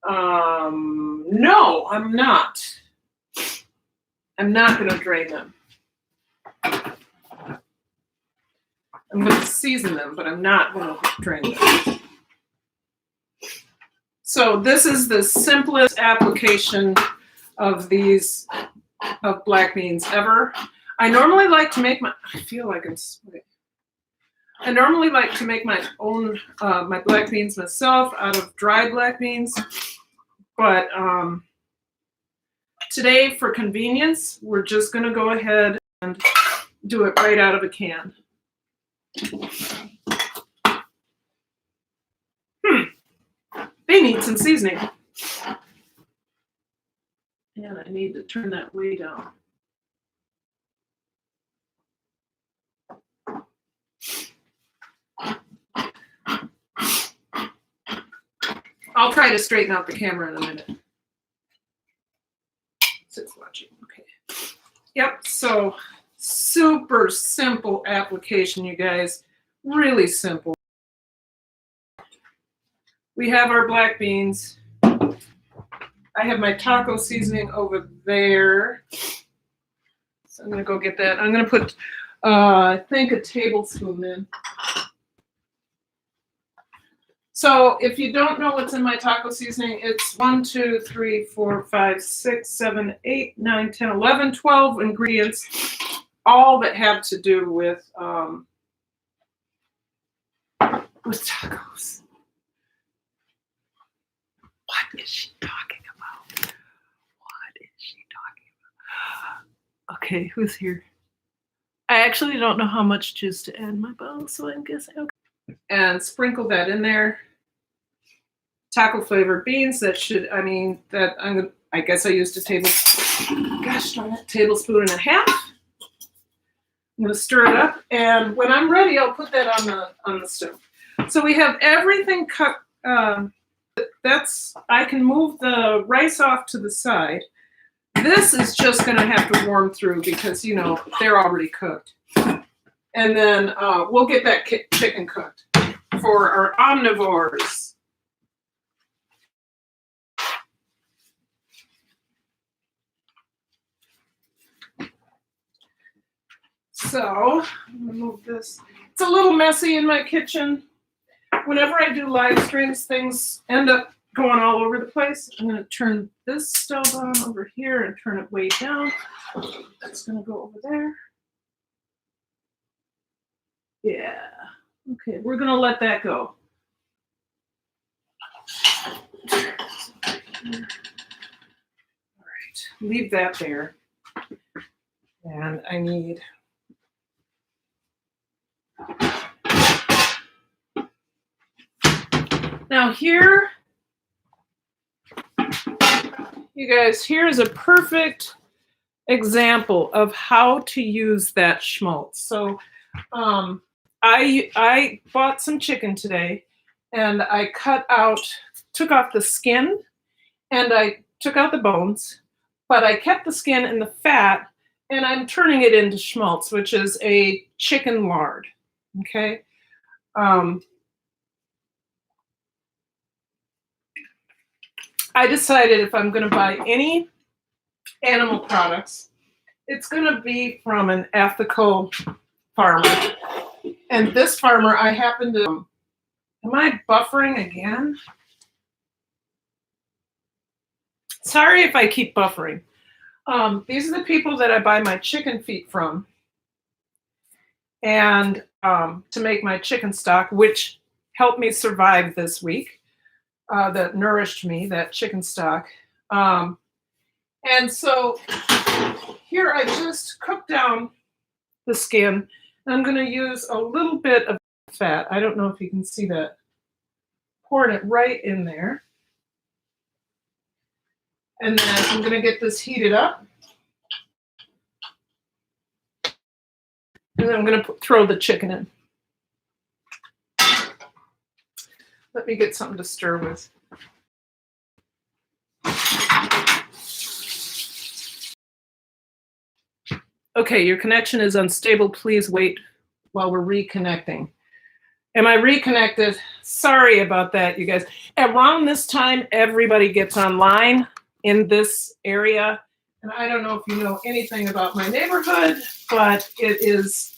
No, I'm not. I'm not gonna drain them. I'm gonna season them, but I'm not gonna drain them. So this is the simplest application of black beans ever. I normally like to make I feel like I'm sweating. I normally like to make my own, my black beans myself out of dried black beans. But today, for convenience, we're just going to go ahead and do it right out of a can. They need some seasoning. And I need to turn that way down. I'll try to straighten out the camera in a minute. It's watching. Okay. Yep. So super simple application, you guys. Really simple. We have our black beans. I have my taco seasoning over there. So I'm going to go get that. I'm going to put, I think, a tablespoon in. So if you don't know what's in my taco seasoning, it's 1, 2, 3, 4, 5, 6, 7, 8, 9, 10, 11, 12 ingredients, all that have to do with tacos. What is she talking about? What is she talking about? Okay, who's here? I actually don't know how much juice to add in my bowl, so I'm guessing okay. And sprinkle that in there. Taco flavored beans. I guess I used a tablespoon and a half. I'm gonna stir it up, and when I'm ready, I'll put that on the stove. So we have everything cut. I can move the rice off to the side. This is just gonna have to warm through because they're already cooked. And then we'll get that chicken cooked for our omnivores. So I'm gonna move this. It's a little messy in my kitchen. Whenever I do live streams, things end up going all over the place. I'm gonna turn this stove on over here and turn it way down. That's gonna go over there. Yeah. Okay, we're gonna let that go. All right, leave that there. And I need now here, you guys, here is a perfect example of how to use that schmaltz. So I bought some chicken today, and I took off the skin, and I took out the bones. but I kept the skin and the fat, and I'm turning it into schmaltz, which is a chicken lard. Okay. I decided if I'm going to buy any animal products, it's going to be from an ethical farmer. And this farmer, I happen to. Am I buffering again? Sorry if I keep buffering. These are the people that I buy my chicken feet from, and to make my chicken stock, which helped me survive this week, that nourished me, that chicken stock. And so here I just cooked down the skin, and I'm going to use a little bit of fat. I don't know if you can see that. Pouring it right in there. And then I'm going to get this heated up. And then I'm going to throw the chicken in. Let me get something to stir with. Okay, your connection is unstable. Please wait while we're reconnecting. Am I reconnected? Sorry about that, you guys. Around this time, everybody gets online in this area. And I don't know if you know anything about my neighborhood, but it is,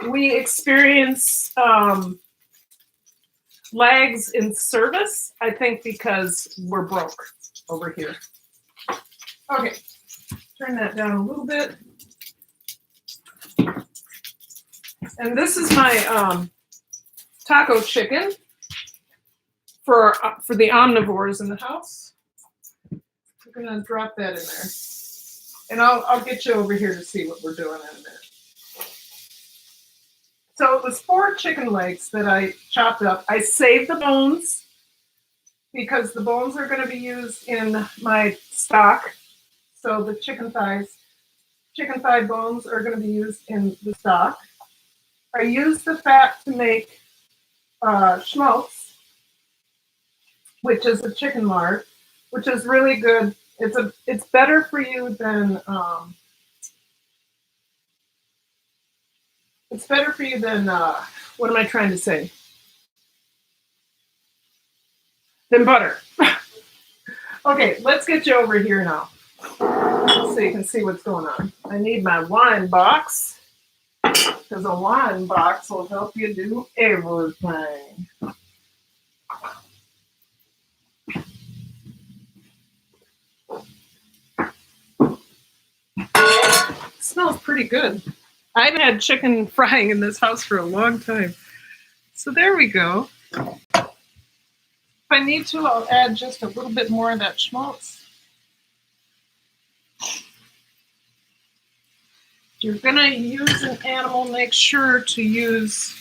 we experience lags in service, I think because we're broke over here. Okay, turn that down a little bit. And this is my taco chicken for the omnivores in the house. We're gonna drop that in there, and I'll get you over here to see what we're doing in a minute. So it was 4 chicken legs that I chopped up. I saved the bones because the bones are going to be used in my stock. So the chicken thigh bones are going to be used in the stock. I used the fat to make schmaltz, which is a chicken lard, which is really good. It's better for you than what am I trying to say? Than butter. Okay, let's get you over here now so you can see what's going on. I need my wine box because a wine box will help you do everything. It smells pretty good. I haven't had chicken frying in this house for a long time. So there we go. If I need to, I'll add just a little bit more of that schmaltz. If you're going to use an animal, make sure to use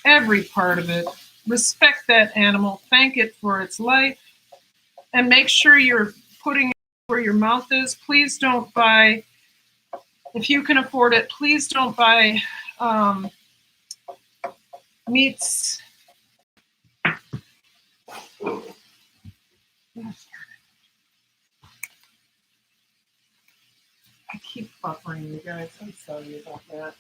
every part of it. Respect that animal. Thank it for its life. And make sure you're putting it where your mouth is. Please don't buy, if you can afford it, please don't buy meats. I keep buffering you guys. I'm sorry about that.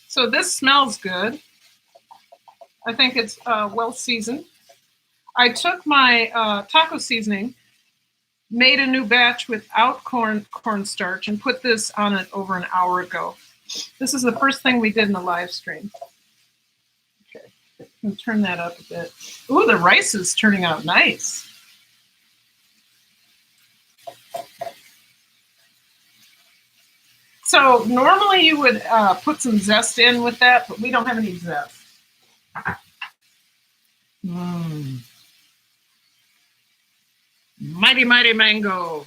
So this smells good. I think it's well seasoned. I took my taco seasoning, made a new batch without cornstarch, and put this on it over an hour ago. This is the first thing we did in the live stream. Okay, I'm turn that up a bit. Ooh, the rice is turning out nice. So normally you would put some zest in with that, but we don't have any zest. Mighty, mighty mango.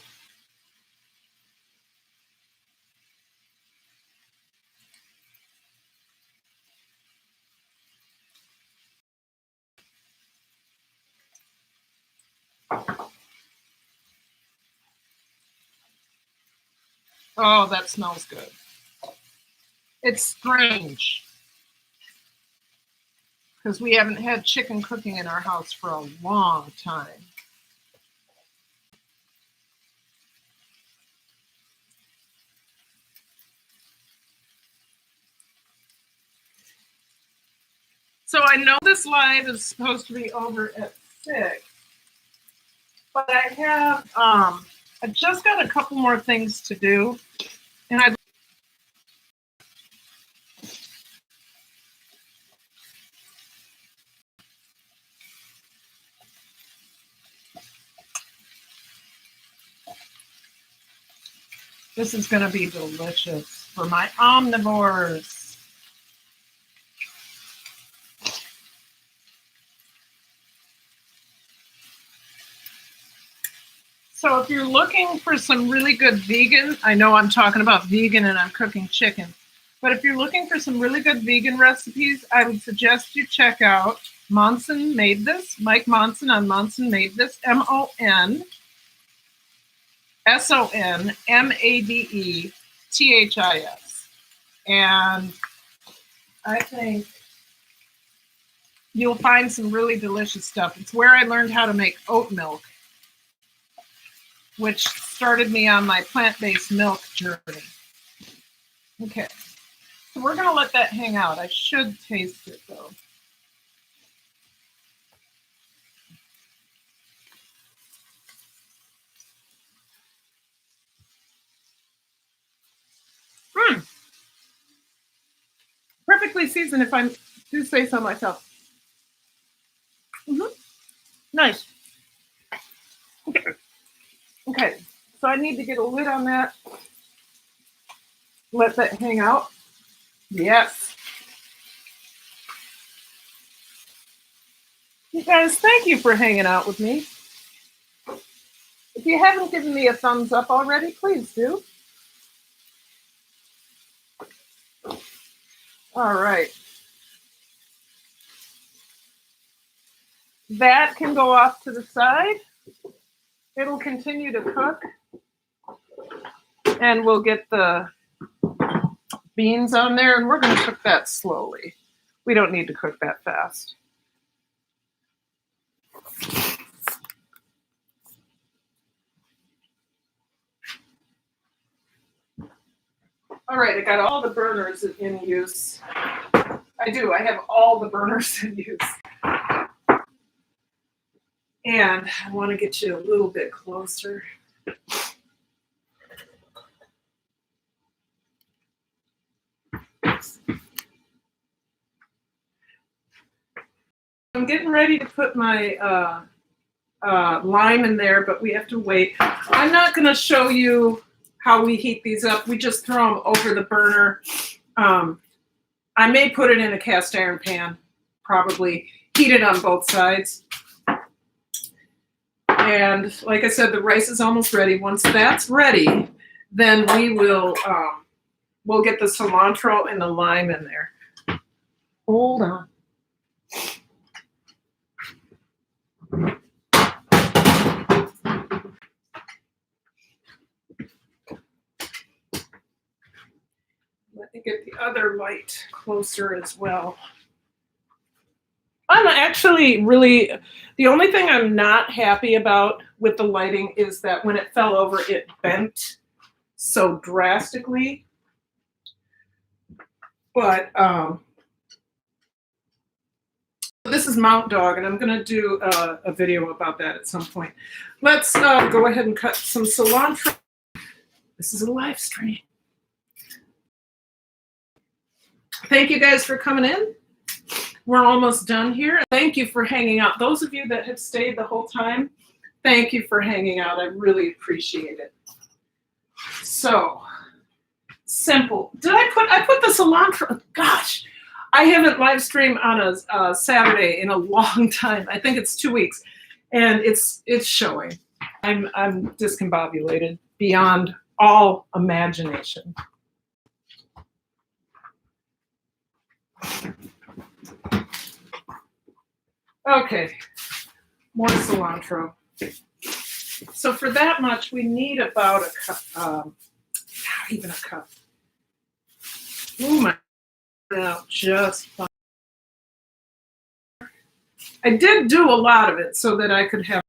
Oh, that smells good. It's strange because we haven't had chicken cooking in our house for a long time. So I know this live is supposed to be over at 6, but I have I've just got a couple more things to do, and this is going to be delicious for my omnivores. So if you're looking for some really good vegan, I know I'm talking about vegan and I'm cooking chicken, but if you're looking for some really good vegan recipes, I would suggest you check out Monson Made This, Mike Monson on Monson Made This, MonSonMadethis. And I think you'll find some really delicious stuff. It's where I learned how to make oat milk, which started me on my plant-based milk journey. Okay, so we're gonna let that hang out. I should taste it though. Perfectly seasoned, if I do say so myself. Nice. Okay, so I need to get a lid on that. Let that hang out. Yes. You guys, thank you for hanging out with me. If you haven't given me a thumbs up already, please do. All right. That can go off to the side. It'll continue to cook. And we'll get the beans on there, and we're going to cook that slowly. We don't need to cook that fast. All right, I got all the burners in use. I do, I have all the burners in use. And I want to get you a little bit closer. I'm getting ready to put my lime in there, but we have to wait. I'm not going to show you how we heat these up. We just throw them over the burner. I may put it in a cast iron pan, probably heat it on both sides. And like I said, the rice is almost ready. Once that's ready, then we will we'll get the cilantro and the lime in there. Hold on. Let me get the other light closer as well. I'm actually really, the only thing I'm not happy about with the lighting is that when it fell over, it bent so drastically. But this is Mount Dog, and I'm going to do a video about that at some point. Let's go ahead and cut some cilantro. This is a live stream. Thank you guys for coming in. We're almost done here. Thank you for hanging out. Those of you that have stayed the whole time, thank you for hanging out. I really appreciate it. So, simple. I put the cilantro, gosh, I haven't live streamed on a Saturday in a long time. I think it's 2 weeks, and it's showing. I'm discombobulated beyond all imagination. Okay, more cilantro. So for that much, we need about a cup, not even a cup. Oh my, out just fine. I did do a lot of it so that I could have.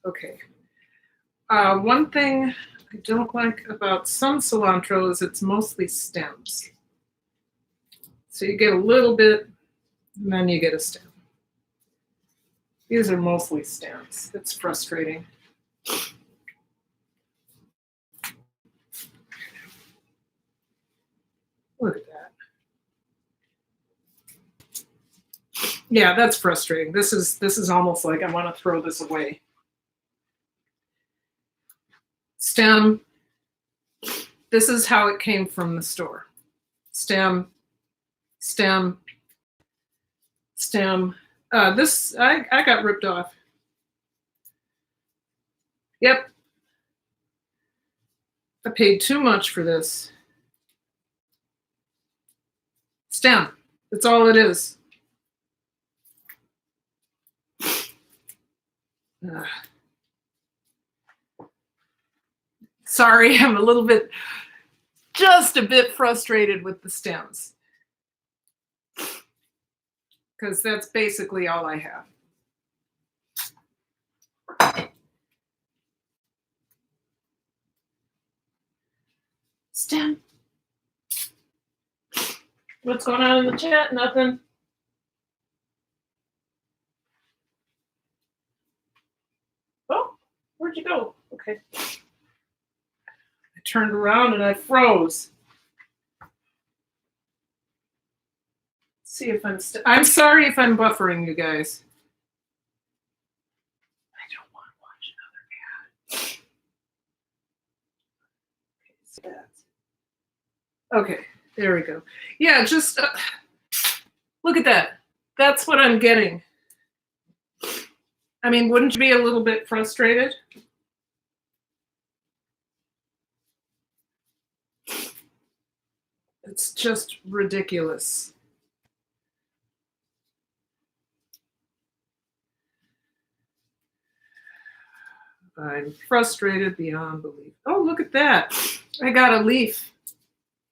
Okay. One thing I don't like about some cilantro is it's mostly stems. So you get a little bit, and then you get a stem. These are mostly stems. It's frustrating. Look at that. Yeah, that's frustrating. This is almost like I want to throw this away. Stem. This is how it came from the store. Stem, stem, stem. This I got ripped off. Yep. I paid too much for this. Stem. That's all it is. Sorry, I'm just a bit frustrated with the stems. Because that's basically all I have. Stem. What's going on in the chat? Nothing. Oh, where'd you go? Okay. I turned around and I froze. See if I'm sorry if I'm buffering you guys. I don't want to watch another ad. Okay, there we go. Yeah, just look at that. That's what I'm getting. I mean, wouldn't you be a little bit frustrated? It's just ridiculous. I'm frustrated beyond belief. Oh, look at that. I got a leaf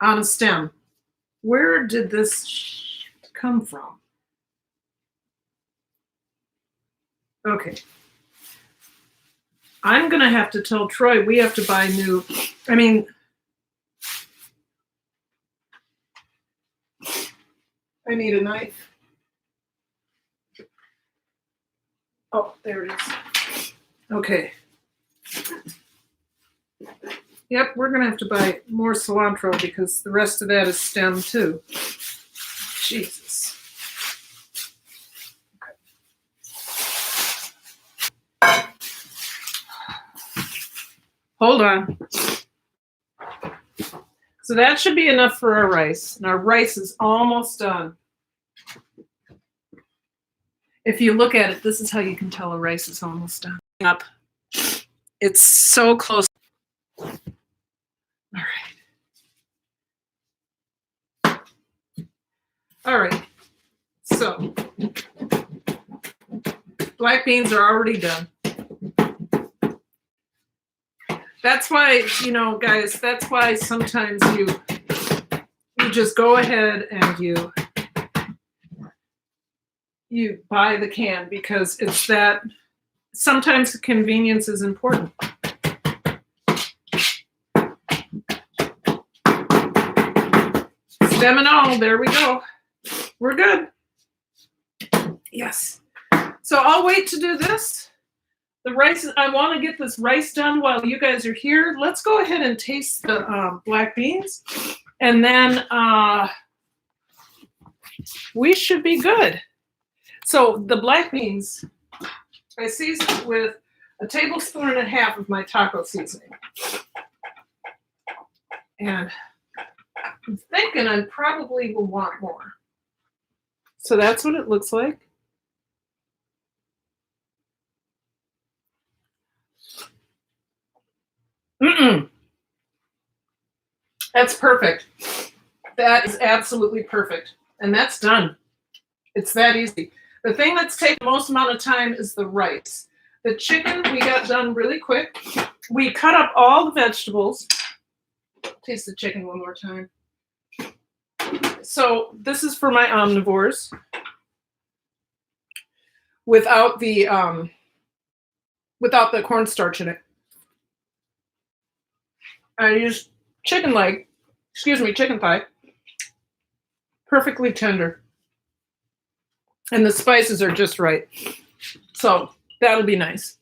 on a stem. Where did this come from? Okay. I'm going to have to tell Troy we have to buy new. I mean, I need a knife. Oh, there it is. Okay. Yep, we're going to have to buy more cilantro because the rest of that is stem too. Jesus. Okay. Hold on. So that should be enough for our rice. And our rice is almost done. If you look at it, this is how you can tell a rice is almost done. Up. It's so close. All right. All right. So black beans are already done. That's why, guys, that's why sometimes you just go ahead and you buy the can because it's that sometimes convenience is important. Stem and all, there we go. We're good. Yes. So I'll wait to do this. The rice, I want to get this rice done while you guys are here. Let's go ahead and taste the black beans. And then we should be good. So the black beans, I seasoned with a tablespoon and a half of my taco seasoning. And I'm thinking I probably will want more. So that's what it looks like. That's perfect. That is absolutely perfect. And that's done. It's that easy. The thing that's taken the most amount of time is the rice. The chicken we got done really quick. We cut up all the vegetables. Taste the chicken one more time. So this is for my omnivores. Without the cornstarch in it. I used chicken thigh. Perfectly tender. And the spices are just right. So that'll be nice.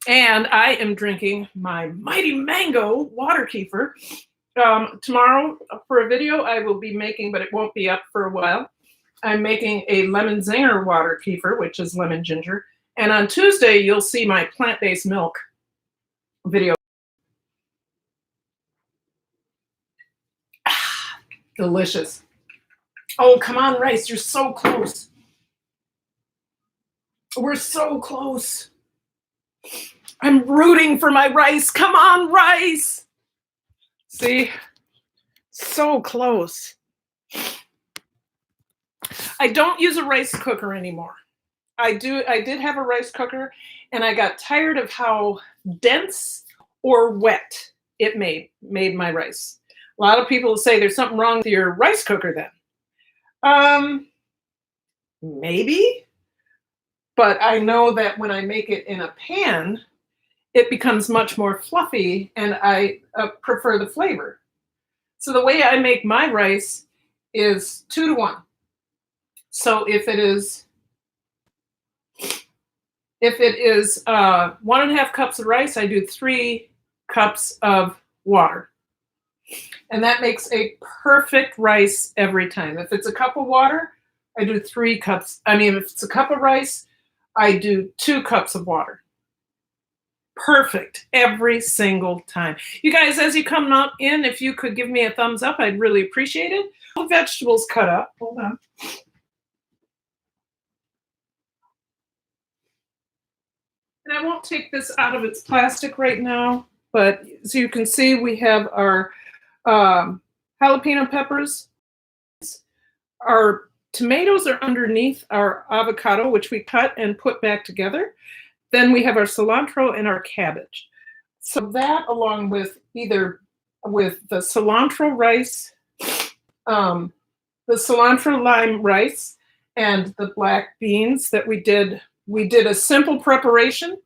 And I am drinking my Mighty Mango water kefir. Tomorrow for a video I will be making, but it won't be up for a while. I'm making a lemon zinger water kefir, which is lemon ginger. And on Tuesday, you'll see my plant-based milk video. Delicious. Oh, come on, Rice. You're so close. We're so close. I'm rooting for my Rice. Come on, Rice. See? So close. I don't use a rice cooker anymore. I did have a rice cooker, and I got tired of how dense or wet it made my rice. A lot of people say there's something wrong with your rice cooker then. Maybe, but I know that when I make it in a pan, it becomes much more fluffy, and I prefer the flavor. So the way I make my rice is 2-to-1. So if it is 1.5 cups of rice, I do 3 cups of water. And that makes a perfect rice every time. If it's a cup of water, I do 3 cups. I mean, if it's a cup of rice, I do 2 cups of water. Perfect every single time. You guys, as you come up in, if you could give me a thumbs up, I'd really appreciate it. All the vegetables cut up. Hold on. And I won't take this out of its plastic right now, but as you can see, we have our jalapeno peppers. Our tomatoes are underneath our avocado, which we cut and put back together. Then we have our cilantro and our cabbage. So that, along with the cilantro rice, the cilantro lime rice, and the black beans that we did a simple preparation.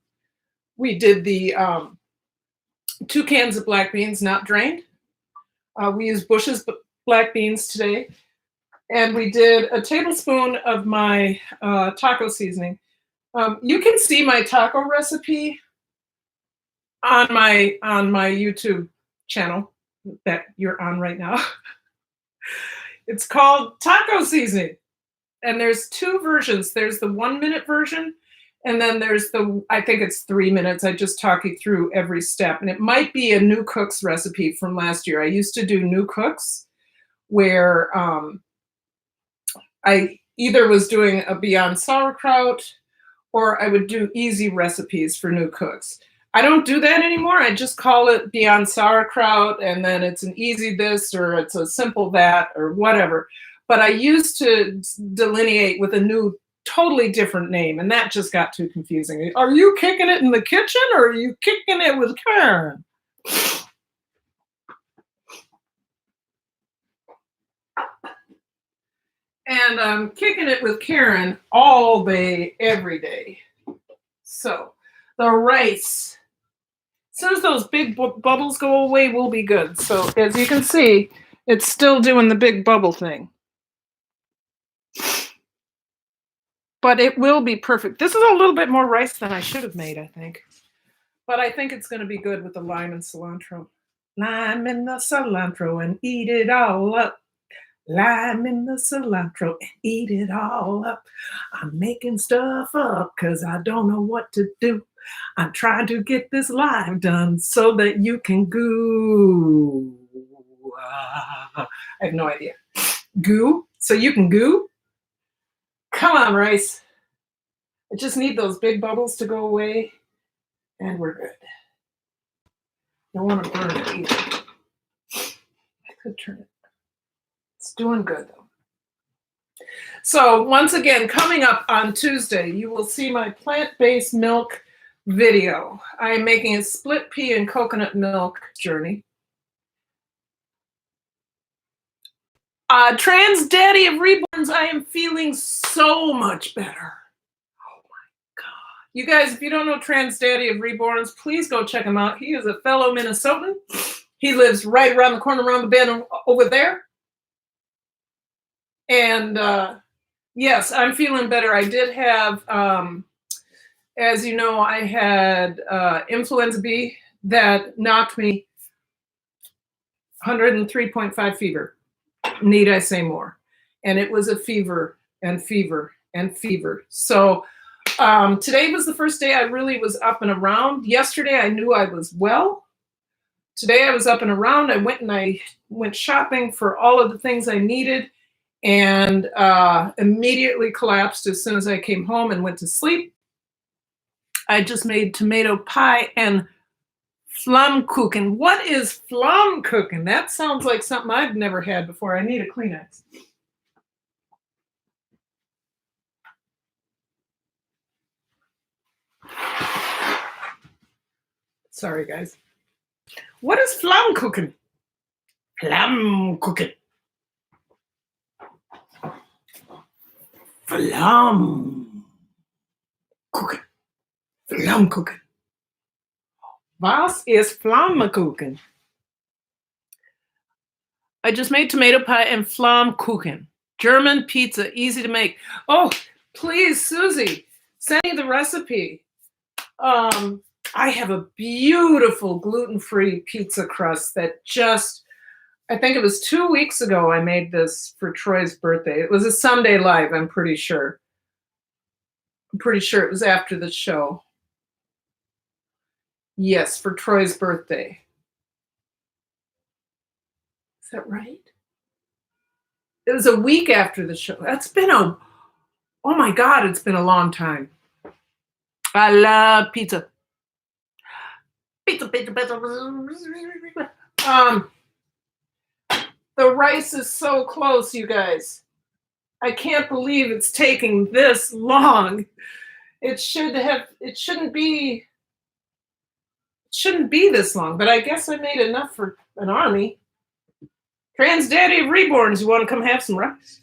We did the 2 cans of black beans, not drained. We used Bush's black beans today. And we did a tablespoon of my taco seasoning. You can see my taco recipe on my YouTube channel that you're on right now. It's called Taco Seasoning. And there's 2 versions. There's the 1-minute version, and then there's I think it's 3 minutes. I just talk you through every step. And it might be a New Cooks recipe from last year. I used to do New Cooks where I either was doing a Beyond Sauerkraut or I would do easy recipes for New Cooks. I don't do that anymore. I just call it Beyond Sauerkraut, and then it's an easy this or it's a simple that or whatever. But I used to delineate with a new, totally different name, and that just got too confusing. Are you kicking it in the kitchen or are you kicking it with Karen? And I'm kicking it with Karen all day, every day. So the rice, as soon as those big bubbles go away, we'll be good. So as you can see, it's still doing the big bubble thing. But it will be perfect. This is a little bit more rice than I should have made, I think. But I think it's going to be good with the lime and cilantro. Lime in the cilantro and eat it all up. Lime in the cilantro and eat it all up. I'm making stuff up because I don't know what to do. I'm trying to get this live done so that you can goo. I have no idea. Goo? So you can goo? Come on, rice. I just need those big bubbles to go away, and we're good. Don't want to burn it either. I could turn it. It's doing good, though. So once again, coming up on Tuesday, you will see my plant-based milk video. I am making a split pea and coconut milk journey. Trans Daddy of Reborns, I am feeling so much better. Oh my God. You guys, if you don't know Trans Daddy of Reborns, please go check him out. He is a fellow Minnesotan. He lives right around the corner, around the bend over there. And yes, I'm feeling better. I did have, as you know, I had influenza B that knocked me 103.5 fever. Need I say more? And it was a fever and fever and fever. So today was the first day I really was up and around. Yesterday I knew I was well. Today I was up and around. I went shopping for all of the things I needed and immediately collapsed as soon as I came home and went to sleep. I just made tomato pie and Flammkuchen. What is Flammkuchen? That sounds like something I've never had before. I need a Kleenex. Sorry, guys. What is Flammkuchen? Flammkuchen. Flammkuchen. Flammkuchen. Was ist Flammkuchen? I just made tomato pie and Flammkuchen. German pizza, easy to make. Oh, please, Susie, send me the recipe. I have a beautiful gluten-free pizza crust that just, I think it was 2 weeks ago I made this for Troy's birthday. It was a Sunday live, I'm pretty sure. I'm pretty sure it was after the show. Yes, for Troy's birthday. Is that right? It was a week after the show. That's been oh my God, it's been a long time. I love pizza. Pizza. The rice is so close, you guys. I can't believe it's taking this long. It shouldn't be this long, but I guess I made enough for an army. Trans Daddy of Reborns, you want to come have some rice?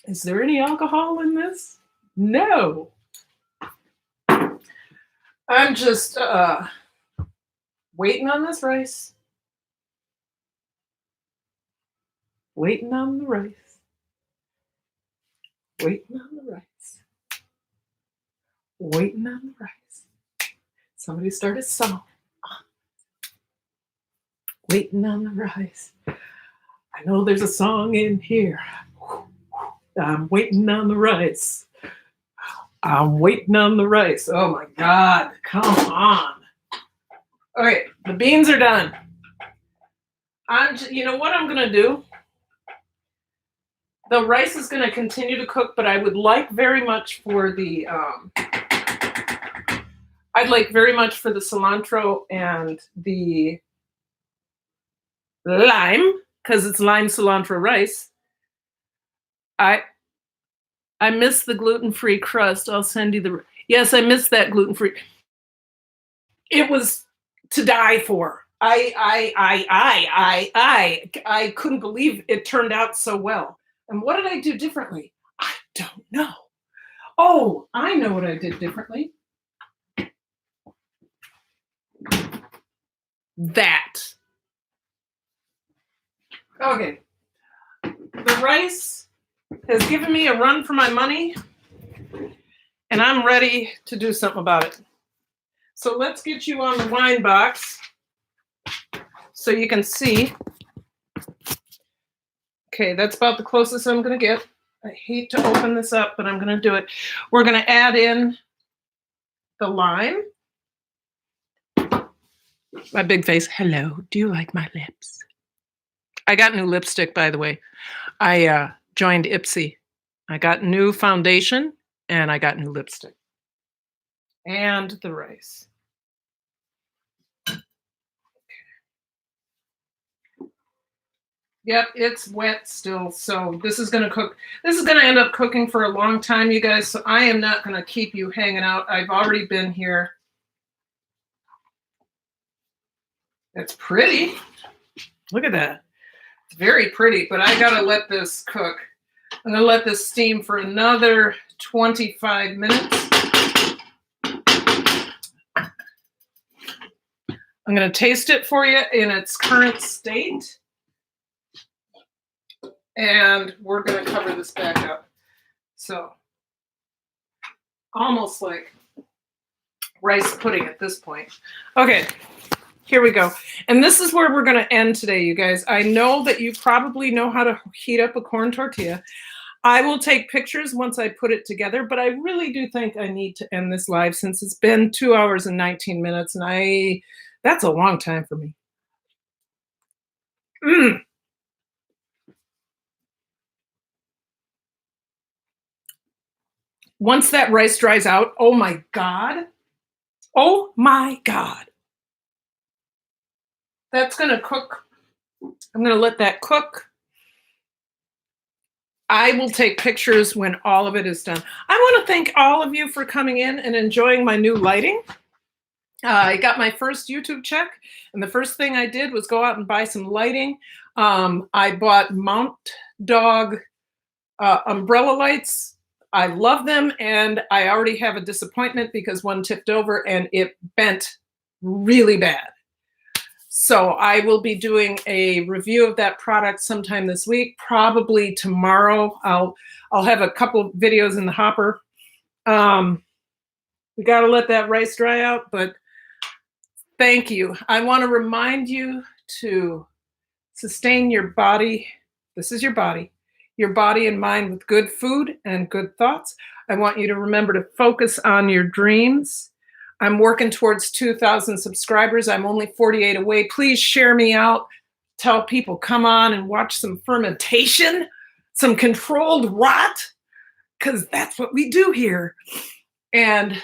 Is there any alcohol in this? No. I'm just waiting on this rice. Waiting on the rice. Waiting on the rice. Waiting on the rice. Somebody start a song. Waiting on the rice. I know there's a song in here. I'm waiting on the rice. I'm waiting on the rice. Oh my God, come on. All right, the beans are done. You know what I'm gonna do? The rice is gonna continue to cook, but I would like very much for the, I'd like very much for the cilantro and the lime, because it's lime cilantro rice. I miss the gluten-free crust. I'll send you the, yes, I miss that gluten-free. It was to die for. I couldn't believe it turned out so well. And what did I do differently? I don't know. Oh, I know what I did differently. That. Okay. The rice has given me a run for my money, and I'm ready to do something about it. So let's get you on the wine box so you can see. Okay, that's about the closest I'm going to get. I hate to open this up, but I'm going to do it. We're going to add in the lime. My big face. Hello, do you like my lips? I got new lipstick, by the way. I joined Ipsy. I got new foundation and I got new lipstick. And the rice. Yep, it's wet still. So this is going to cook. This is going to end up cooking for a long time, you guys. So I am not going to keep you hanging out. I've already been here. It's pretty. Look at that. It's very pretty, but I got to let this cook. I'm going to let this steam for another 25 minutes. I'm going to taste it for you in its current state. And we're going to cover this back up. So, almost like rice pudding at this point. Okay, here we go. And this is where we're going to end today, you guys. I know that you probably know how to heat up a corn tortilla. I will take pictures once I put it together, but I really do think I need to end this live since it's been 2 hours and 19 minutes, and that's a long time for me. Once that rice dries out, oh my God. Oh my God. That's going to cook. I'm going to let that cook. I will take pictures when all of it is done. I want to thank all of you for coming in and enjoying my new lighting. I got my first YouTube check, and the first thing I did was go out and buy some lighting. I bought Mount Dog umbrella lights. I love them, and I already have a disappointment because one tipped over and it bent really bad. So I will be doing a review of that product sometime this week, probably tomorrow. I'll have a couple videos in the hopper. We got to let that rice dry out, but thank you. I want to remind you to sustain your body. This is your body and mind with good food and good thoughts. I want you to remember to focus on your dreams. I'm working towards 2,000 subscribers. I'm only 48 away. Please share me out. Tell people, come on and watch some fermentation, some controlled rot, because that's what we do here. And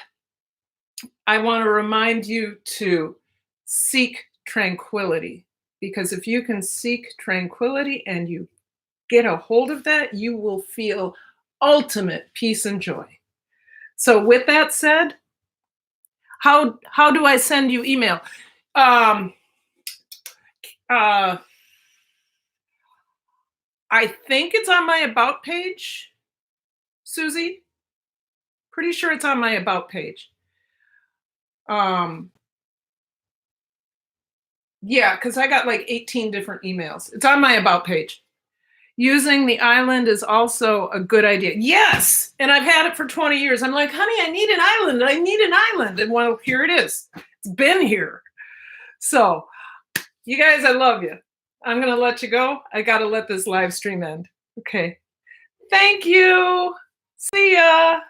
I want to remind you to seek tranquility, because if you can seek tranquility and you get a hold of that, you will feel ultimate peace and joy. So with that said, how do I send you email? I think it's on my About page, Susie. Pretty sure it's on my About page. Yeah, because I got like 18 different emails. It's on my About page. Using the island is also a good idea. Yes, and I've had it for 20 years. I'm like, honey, I need an island. I need an island. And well, here it is. It's been here. So, you guys, I love you. I'm going to let you go. I got to let this live stream end. Okay. Thank you. See ya.